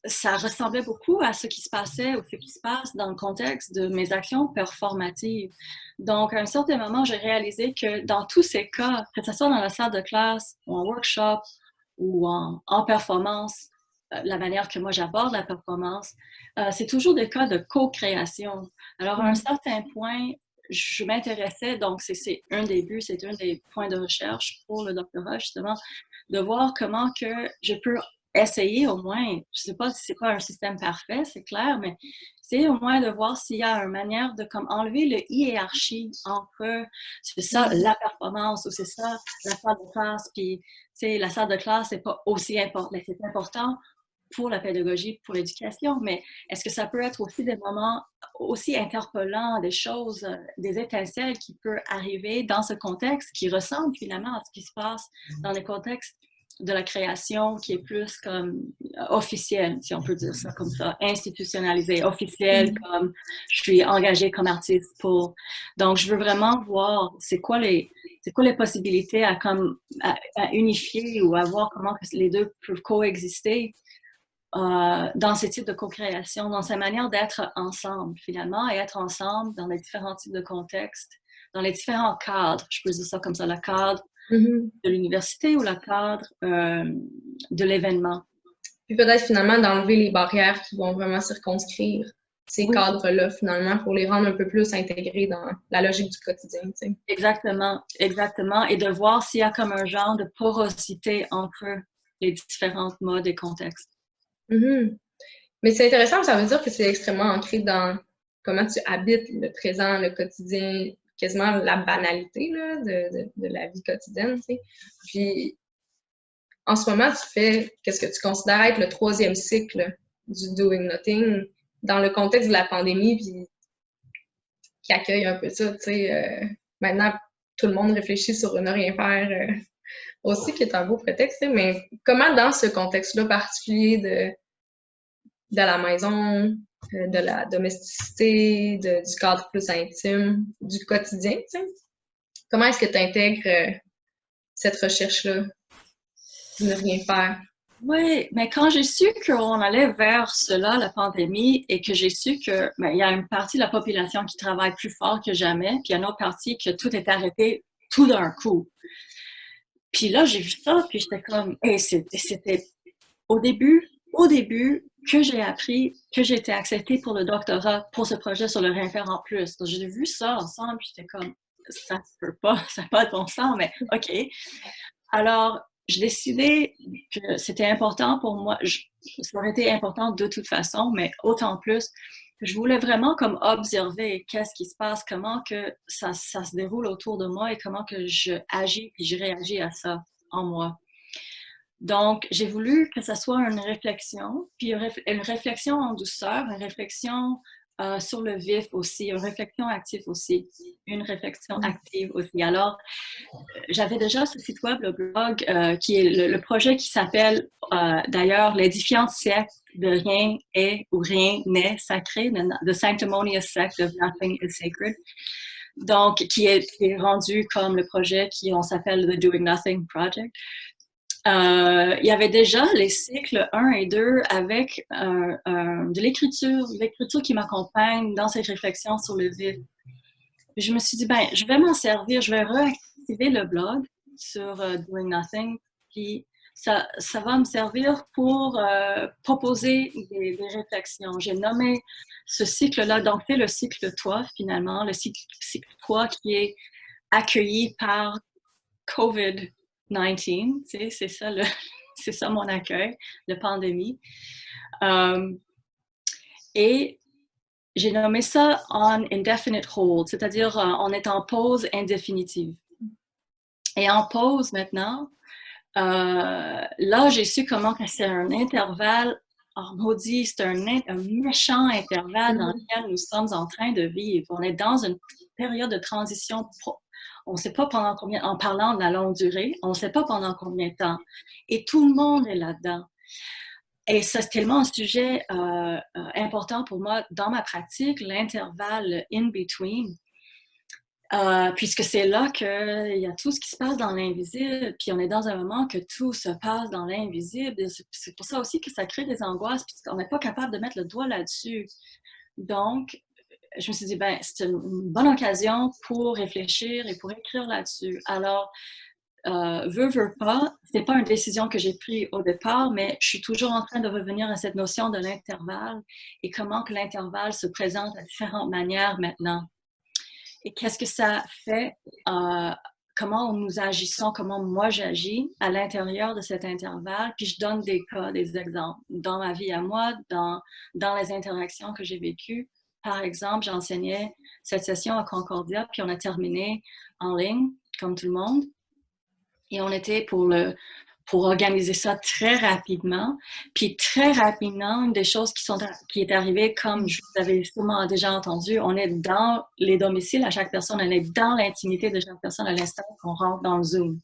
ça ressemblait beaucoup à ce qui se passait ou ce qui se passe dans le contexte de mes actions performatives. Donc, à un certain moment, j'ai réalisé que dans tous ces cas, que ce soit dans la salle de classe ou en workshop ou en performance, la manière que moi j'aborde la performance, c'est toujours des cas de co-création. Alors, à un certain point, je m'intéressais, donc c'est un des buts, c'est un des points de recherche pour le doctorat, justement, de voir comment que je peux essayer au moins, je sais pas si c'est pas un système parfait, c'est clair, mais c'est au moins de voir s'il y a une manière de comme enlever le hiérarchie entre c'est ça la performance ou c'est ça la salle de classe, puis tu sais la salle de classe c'est pas aussi important, c'est important pour la pédagogie, pour l'éducation, mais est-ce que ça peut être aussi des moments aussi interpellants, des choses, des étincelles qui peuvent arriver dans ce contexte qui ressemble finalement à ce qui se passe dans les contextes de la création qui est plus comme officielle, si on peut dire ça comme ça, institutionnalisée, officielle, comme je suis engagée comme artiste pour. Donc, je veux vraiment voir c'est quoi les possibilités à unifier ou à voir comment les deux peuvent coexister dans ces types de co-création, dans sa manière d'être ensemble, finalement, et être ensemble dans les différents types de contextes, dans les différents cadres, je peux dire ça comme ça, le cadre de l'université ou le cadre de l'événement. Puis peut-être finalement d'enlever les barrières qui vont vraiment circonscrire ces cadres-là, finalement, pour les rendre un peu plus intégrés dans la logique du quotidien. Tu sais. Exactement. Et de voir s'il y a comme un genre de porosité entre les différents modes et contextes. Mais c'est intéressant, ça veut dire que c'est extrêmement ancré dans comment tu habites le présent, le quotidien, quasiment la banalité là, de la vie quotidienne. Tu sais. Puis, en ce moment, tu fais qu'est-ce que tu considères être le 3e cycle du Doing Nothing dans le contexte de la pandémie, puis qui accueille un peu ça. Tu sais, maintenant, tout le monde réfléchit sur ne rien faire aussi, qui est un beau prétexte. Tu sais, mais comment, dans ce contexte-là particulier de la maison, de la domesticité, du cadre plus intime, du quotidien, tu sais. Comment est-ce que tu intègres cette recherche-là, ne rien faire? Oui, mais quand j'ai su qu'on allait vers cela, la pandémie, et que j'ai su que il y a une partie de la population qui travaille plus fort que jamais, puis il y a une autre partie que tout est arrêté tout d'un coup. Puis là, j'ai vu ça, puis j'étais comme, hey, c'était au début que j'ai appris que j'ai été acceptée pour le doctorat pour ce projet sur le rien faire en plus. Donc, j'ai vu ça ensemble, puis j'étais comme, ça se peut pas, ça n'a pas de bon sens, mais OK. Alors, j'ai décidé que c'était important pour moi. Ça aurait été important de toute façon, mais autant plus, je voulais vraiment comme observer qu'est-ce qui se passe, comment que ça se déroule autour de moi et comment que je agis et je réagis à ça en moi. Donc, j'ai voulu que ça soit une réflexion, puis une réflexion en douceur, une réflexion sur le vif aussi, une réflexion active aussi, une réflexion active aussi. Alors, j'avais déjà ce site web, le blog, qui est le projet qui s'appelle d'ailleurs l'édifiant secte de rien est ou rien n'est sacré, The Sanctimonious Sect of Nothing is Sacred. Donc, qui est rendu comme le projet on s'appelle The Doing Nothing Project. Il y avait déjà les cycles 1 et 2 avec de l'écriture qui m'accompagne dans ces réflexions sur le vide. Puis je me suis dit, je vais m'en servir, je vais réactiver le blog sur Doing Nothing, puis ça va me servir pour proposer des réflexions. J'ai nommé ce cycle-là, donc c'est le cycle 3 finalement, le cycle 3 qui est accueilli par COVID-19, tu sais, c'est ça mon accueil, la pandémie. Et j'ai nommé ça on indefinite hold, c'est-à-dire on est en pause indéfinitive. Et en pause maintenant, là j'ai su comment que c'est un intervalle, maudit, c'est un méchant intervalle dans lequel nous sommes en train de vivre. On est dans une période de transition. On ne sait pas pendant combien, en parlant de la longue durée, on ne sait pas pendant combien de temps. Et tout le monde est là-dedans. Et ça, c'est tellement un sujet important pour moi dans ma pratique, l'intervalle in-between, puisque c'est là qu'il y a tout ce qui se passe dans l'invisible, puis on est dans un moment que tout se passe dans l'invisible. C'est pour ça aussi que ça crée des angoisses, puis on n'est pas capable de mettre le doigt là-dessus. Donc, je me suis dit, c'est une bonne occasion pour réfléchir et pour écrire là-dessus. Alors, veux pas, c'est pas une décision que j'ai prise au départ, mais je suis toujours en train de revenir à cette notion de l'intervalle et comment que l'intervalle se présente de différentes manières maintenant. Et qu'est-ce que ça fait, comment nous agissons, comment moi j'agis à l'intérieur de cet intervalle, puis je donne des cas, des exemples dans ma vie à moi, dans les interactions que j'ai vécues. Par exemple, j'enseignais cette session à Concordia, puis on a terminé en ligne, comme tout le monde. Et on était pour organiser ça très rapidement. Puis très rapidement, une des choses qui est arrivée, comme je vous avais sûrement déjà entendu, on est dans les domiciles à chaque personne, on est dans l'intimité de chaque personne à l'instant qu'on rentre dans le Zoom.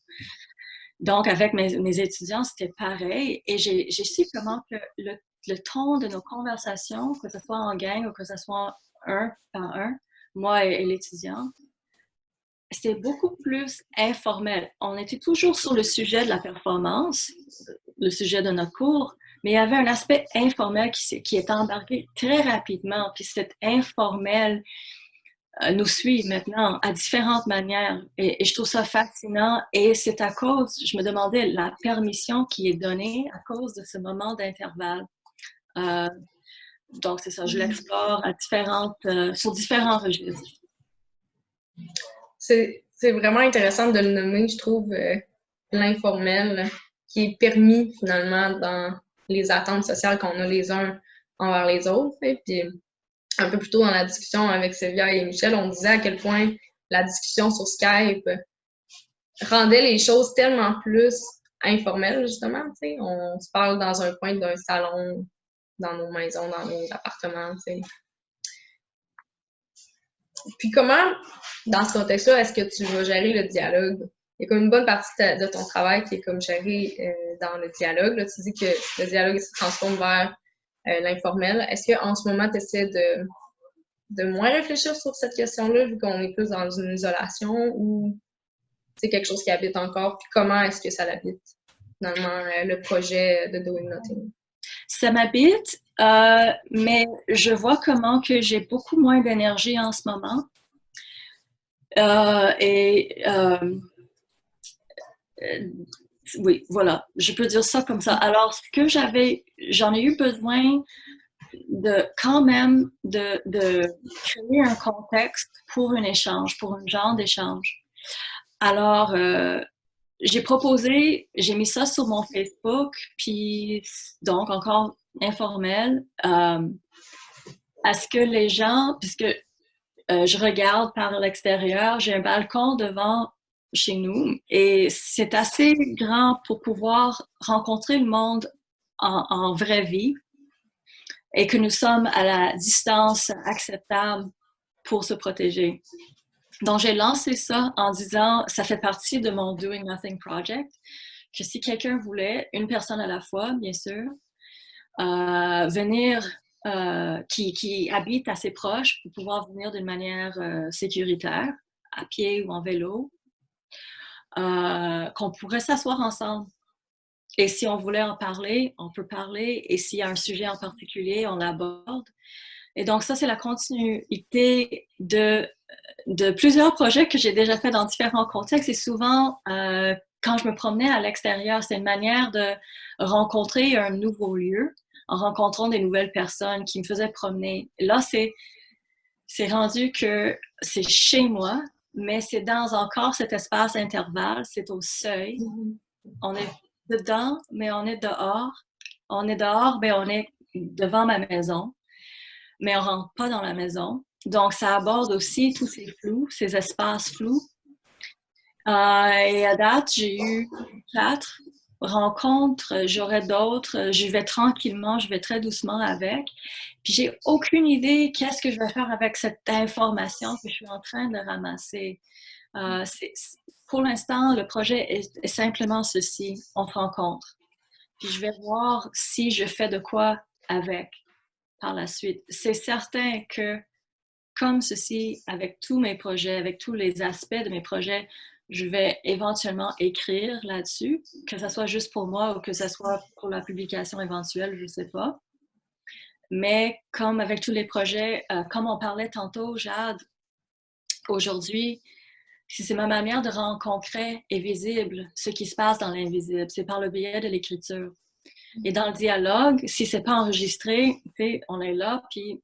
Donc, avec mes étudiants, c'était pareil. Et j'ai su comment que le ton de nos conversations, que ce soit en gang ou que ce soit un par un, moi et l'étudiant, c'était beaucoup plus informel. On était toujours sur le sujet de la performance, le sujet de notre cours, mais il y avait un aspect informel qui est embarqué très rapidement. Puis cet informel nous suit maintenant à différentes manières. Et je trouve ça fascinant. Et c'est à cause, je me demandais, la permission qui est donnée à cause de ce moment d'intervalle. Donc, c'est ça, je l'explore sur différents registres. C'est vraiment intéressant de le nommer, je trouve, l'informel, qui est permis finalement dans les attentes sociales qu'on a les uns envers les autres. Et puis, un peu plus tôt dans la discussion avec Sylvia et Michel, on disait à quel point la discussion sur Skype rendait les choses tellement plus informelles, justement. Tu sais, on se parle dans un coin d'un salon, dans nos maisons, dans nos appartements, tu sais. Puis comment, dans ce contexte-là, est-ce que tu vas gérer le dialogue? Il y a comme une bonne partie de ton travail qui est comme géré dans le dialogue. Là, tu dis que le dialogue se transforme vers l'informel. Est-ce qu'en ce moment, tu essaies de moins réfléchir sur cette question-là, vu qu'on est plus dans une isolation, ou c'est quelque chose qui habite encore? Puis comment est-ce que ça l'habite, finalement, le projet de Doing Nothing? Ça m'habite, mais je vois comment que j'ai beaucoup moins d'énergie en ce moment. Oui, voilà, je peux dire ça comme ça. Alors, ce que j'en ai eu besoin quand même de créer un contexte pour un échange, pour un genre d'échange. Alors, j'ai mis ça sur mon Facebook, puis donc encore informel, à ce que les gens, puisque je regarde par l'extérieur, j'ai un balcon devant chez nous et c'est assez grand pour pouvoir rencontrer le monde en vraie vie et que nous sommes à la distance acceptable pour se protéger. Donc, j'ai lancé ça en disant, ça fait partie de mon Doing Nothing Project, que si quelqu'un voulait, une personne à la fois, bien sûr, venir, qui habite assez proche pour pouvoir venir d'une manière sécuritaire, à pied ou en vélo, qu'on pourrait s'asseoir ensemble. Et si on voulait en parler, on peut parler. Et s'il y a un sujet en particulier, on l'aborde. Et donc, ça, c'est la continuité de plusieurs projets que j'ai déjà fait dans différents contextes. Et souvent, quand je me promenais à l'extérieur, c'est une manière de rencontrer un nouveau lieu en rencontrant des nouvelles personnes qui me faisaient promener. Et là, c'est rendu que c'est chez moi, mais c'est dans encore cet espace intervalle, c'est au seuil. On est dedans, mais on est dehors. On est dehors, mais on est devant ma maison, mais on rentre pas dans la maison. Donc, ça aborde aussi tous ces flous, ces espaces flous. Et à date, j'ai eu 4 rencontres, j'aurai d'autres. J'y vais tranquillement, je vais très doucement avec. Puis, j'ai aucune idée qu'est-ce que je vais faire avec cette information que je suis en train de ramasser. Pour l'instant, le projet est simplement ceci, on se rencontre. Puis je vais voir si je fais de quoi avec par la suite. C'est certain que, comme ceci, avec tous mes projets, avec tous les aspects de mes projets, je vais éventuellement écrire là-dessus, que ce soit juste pour moi ou que ce soit pour la publication éventuelle, je ne sais pas. Mais comme avec tous les projets, comme on parlait tantôt, Jade, aujourd'hui, si c'est ma manière de rendre concret et visible ce qui se passe dans l'invisible, c'est par le biais de l'écriture. Et dans le dialogue, si c'est pas enregistré, on est là, puis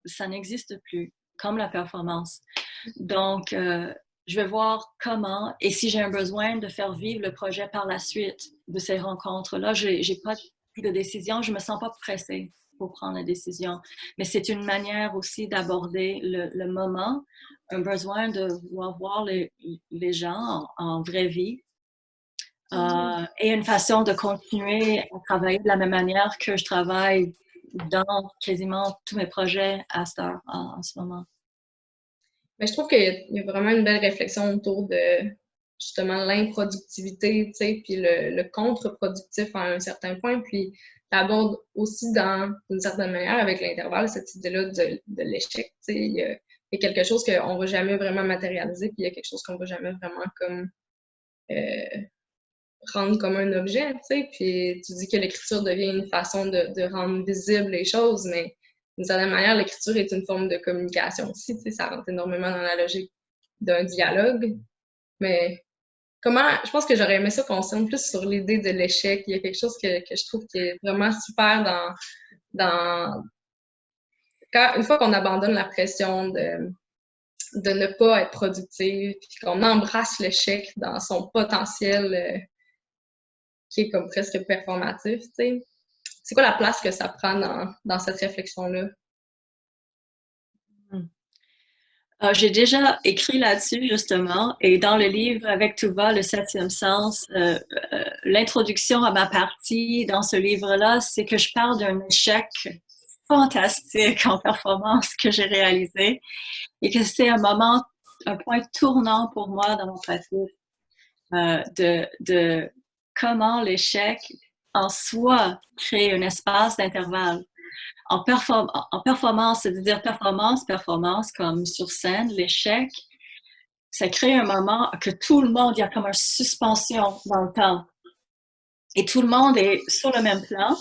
ça n'existe plus, comme la performance. Donc, je vais voir comment, et si j'ai un besoin de faire vivre le projet par la suite de ces rencontres-là, j'ai pas pris de décision, je me sens pas pressée pour prendre la décision. Mais c'est une manière aussi d'aborder le moment, un besoin de voir les gens en vraie vie. Et une façon de continuer à travailler de la même manière que je travaille dans quasiment tous mes projets à cette heure, en ce moment. Mais je trouve qu'il y a vraiment une belle réflexion autour de justement l'improductivité, tu sais, puis le contre-productif à un certain point, puis tu abordes aussi d'une certaine manière avec l'intervalle cette idée-là de l'échec, tu sais, il y a quelque chose qu'on ne va jamais vraiment matérialiser, puis il y a quelque chose qu'on ne va jamais vraiment comme rendre comme un objet, tu sais, puis tu dis que l'écriture devient une façon de rendre visibles les choses, mais d'une certaine manière, l'écriture est une forme de communication aussi, tu sais, ça rentre énormément dans la logique d'un dialogue, mais je pense que j'aurais aimé ça qu'on s'aime plus sur l'idée de l'échec. Il y a quelque chose que je trouve qui est vraiment super une fois qu'on abandonne la pression de ne pas être productif, puis qu'on embrasse l'échec dans son potentiel qui est comme presque performatif, tu sais. C'est quoi la place que ça prend dans cette réflexion-là? J'ai déjà écrit là-dessus, justement, et dans le livre Avec tout va, le 7e sens, l'introduction à ma partie dans ce livre-là, c'est que je parle d'un échec fantastique en performance que j'ai réalisé et que c'est un point tournant pour moi dans mon pratique de comment l'échec en soi crée un espace d'intervalle. en performance, c'est-à-dire performance, comme sur scène, l'échec, ça crée un moment que tout le monde, il y a comme une suspension dans le temps. Et tout le monde est sur le même plan.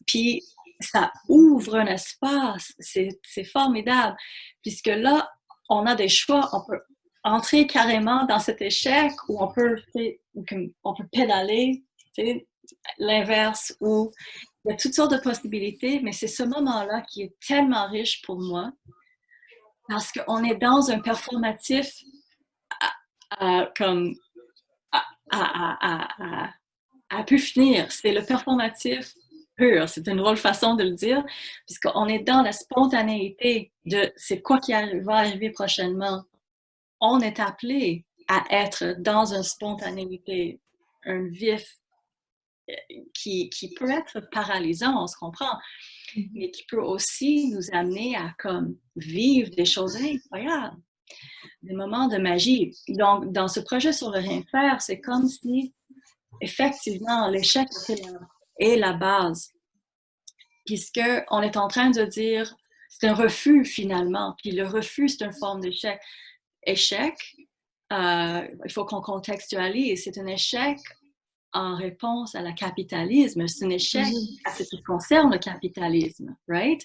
Puis ça ouvre un espace. C'est formidable. Puisque là, on a des choix. On peut entrer carrément dans cet échec ou on peut pédaler, l'inverse, ou il y a toutes sortes de possibilités, mais c'est ce moment-là qui est tellement riche pour moi parce qu'on est dans un performatif à pu finir. C'est le performatif pur. C'est une drôle façon de le dire, puisqu'on est dans la spontanéité de c'est quoi qui va arriver prochainement. On est appelé à être dans une spontanéité, un vif qui peut être paralysant, on se comprend, mais qui peut aussi nous amener à comme vivre des choses incroyables, des moments de magie. Donc, dans ce projet sur le rien faire, c'est comme si, effectivement, l'échec est la base, puisqu'on est en train de dire, c'est un refus finalement, puis le refus, c'est une forme d'échec. Échec, il faut qu'on contextualise, c'est un échec en réponse à la capitalisme, c'est un échec à ce qui concerne le capitalisme, right?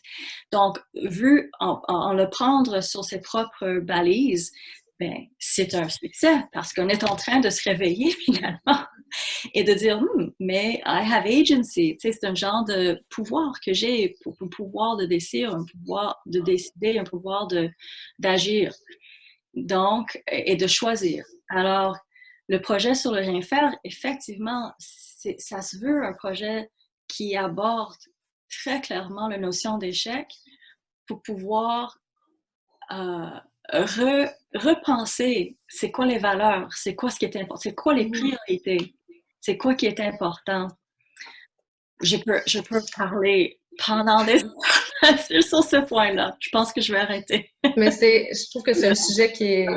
Donc, vu en le prendre sur ses propres balises, ben, c'est un succès parce qu'on est en train de se réveiller finalement et de dire mais I have agency, tu sais, c'est un genre de pouvoir que j'ai, un pouvoir de désir, un pouvoir de décider, un pouvoir d'agir, donc, et de choisir. Alors, le projet sur le rien faire, effectivement, ça se veut un projet qui aborde très clairement la notion d'échec pour pouvoir repenser c'est quoi les valeurs, c'est quoi ce qui est important, c'est quoi les priorités, c'est quoi qui est important. Je peux parler pendant des heures sur ce point-là. Je pense que je vais arrêter. Mais je trouve que c'est un sujet qui est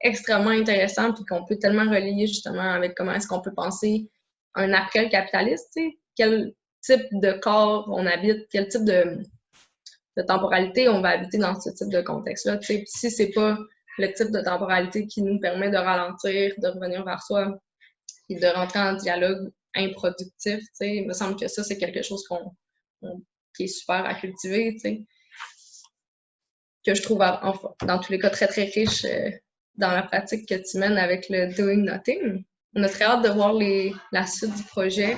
extrêmement intéressant et qu'on peut tellement relier justement avec comment est-ce qu'on peut penser un après le capitalisme, tu sais, quel type de corps on habite, quel type de temporalité on va habiter dans ce type de contexte-là. Tu sais, si c'est pas le type de temporalité qui nous permet de ralentir, de revenir vers soi et de rentrer en dialogue improductif, tu sais, il me semble que ça, c'est quelque chose qui est super à cultiver, tu sais, que je trouve dans tous les cas très, très riche dans la pratique que tu mènes avec le Doing Nothing. On a très hâte de voir la suite du projet.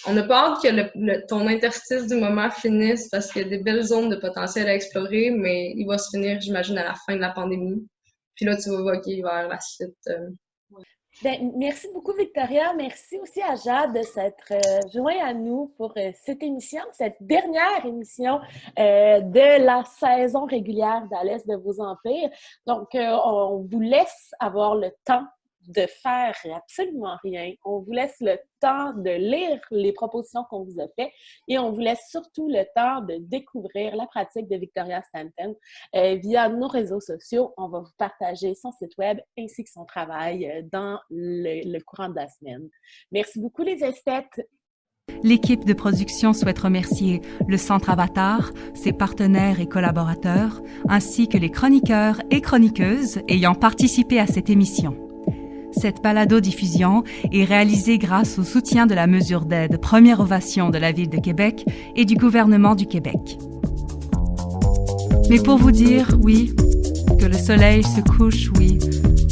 On n'a pas hâte que ton interstice du moment finisse parce qu'il y a des belles zones de potentiel à explorer, mais il va se finir, j'imagine, à la fin de la pandémie. Puis là, tu vas voguer vers la suite. Ben, merci beaucoup, Victoria. Merci aussi à Jade de s'être joint à nous pour cette émission, cette dernière émission de la saison régulière d'À l'Est de vos empires. Donc, on vous laisse avoir le temps de faire absolument rien. On vous laisse le temps de lire les propositions qu'on vous a faites et on vous laisse surtout le temps de découvrir la pratique de Victoria Stanton via nos réseaux sociaux. On va vous partager son site web ainsi que son travail dans le courant de la semaine. Merci beaucoup les esthètes. L'équipe de production souhaite remercier le Centre Avatar, ses partenaires et collaborateurs, ainsi que les chroniqueurs et chroniqueuses ayant participé à cette émission. Cette balado-diffusion est réalisée grâce au soutien de la mesure d'aide Première Ovation de la Ville de Québec et du gouvernement du Québec. Mais pour vous dire, oui, que le soleil se couche, oui,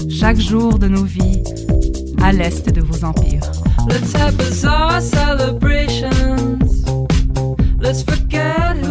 chaque jour de nos vies, à l'est de vos empires. Let's have bizarre celebrations. Let's forget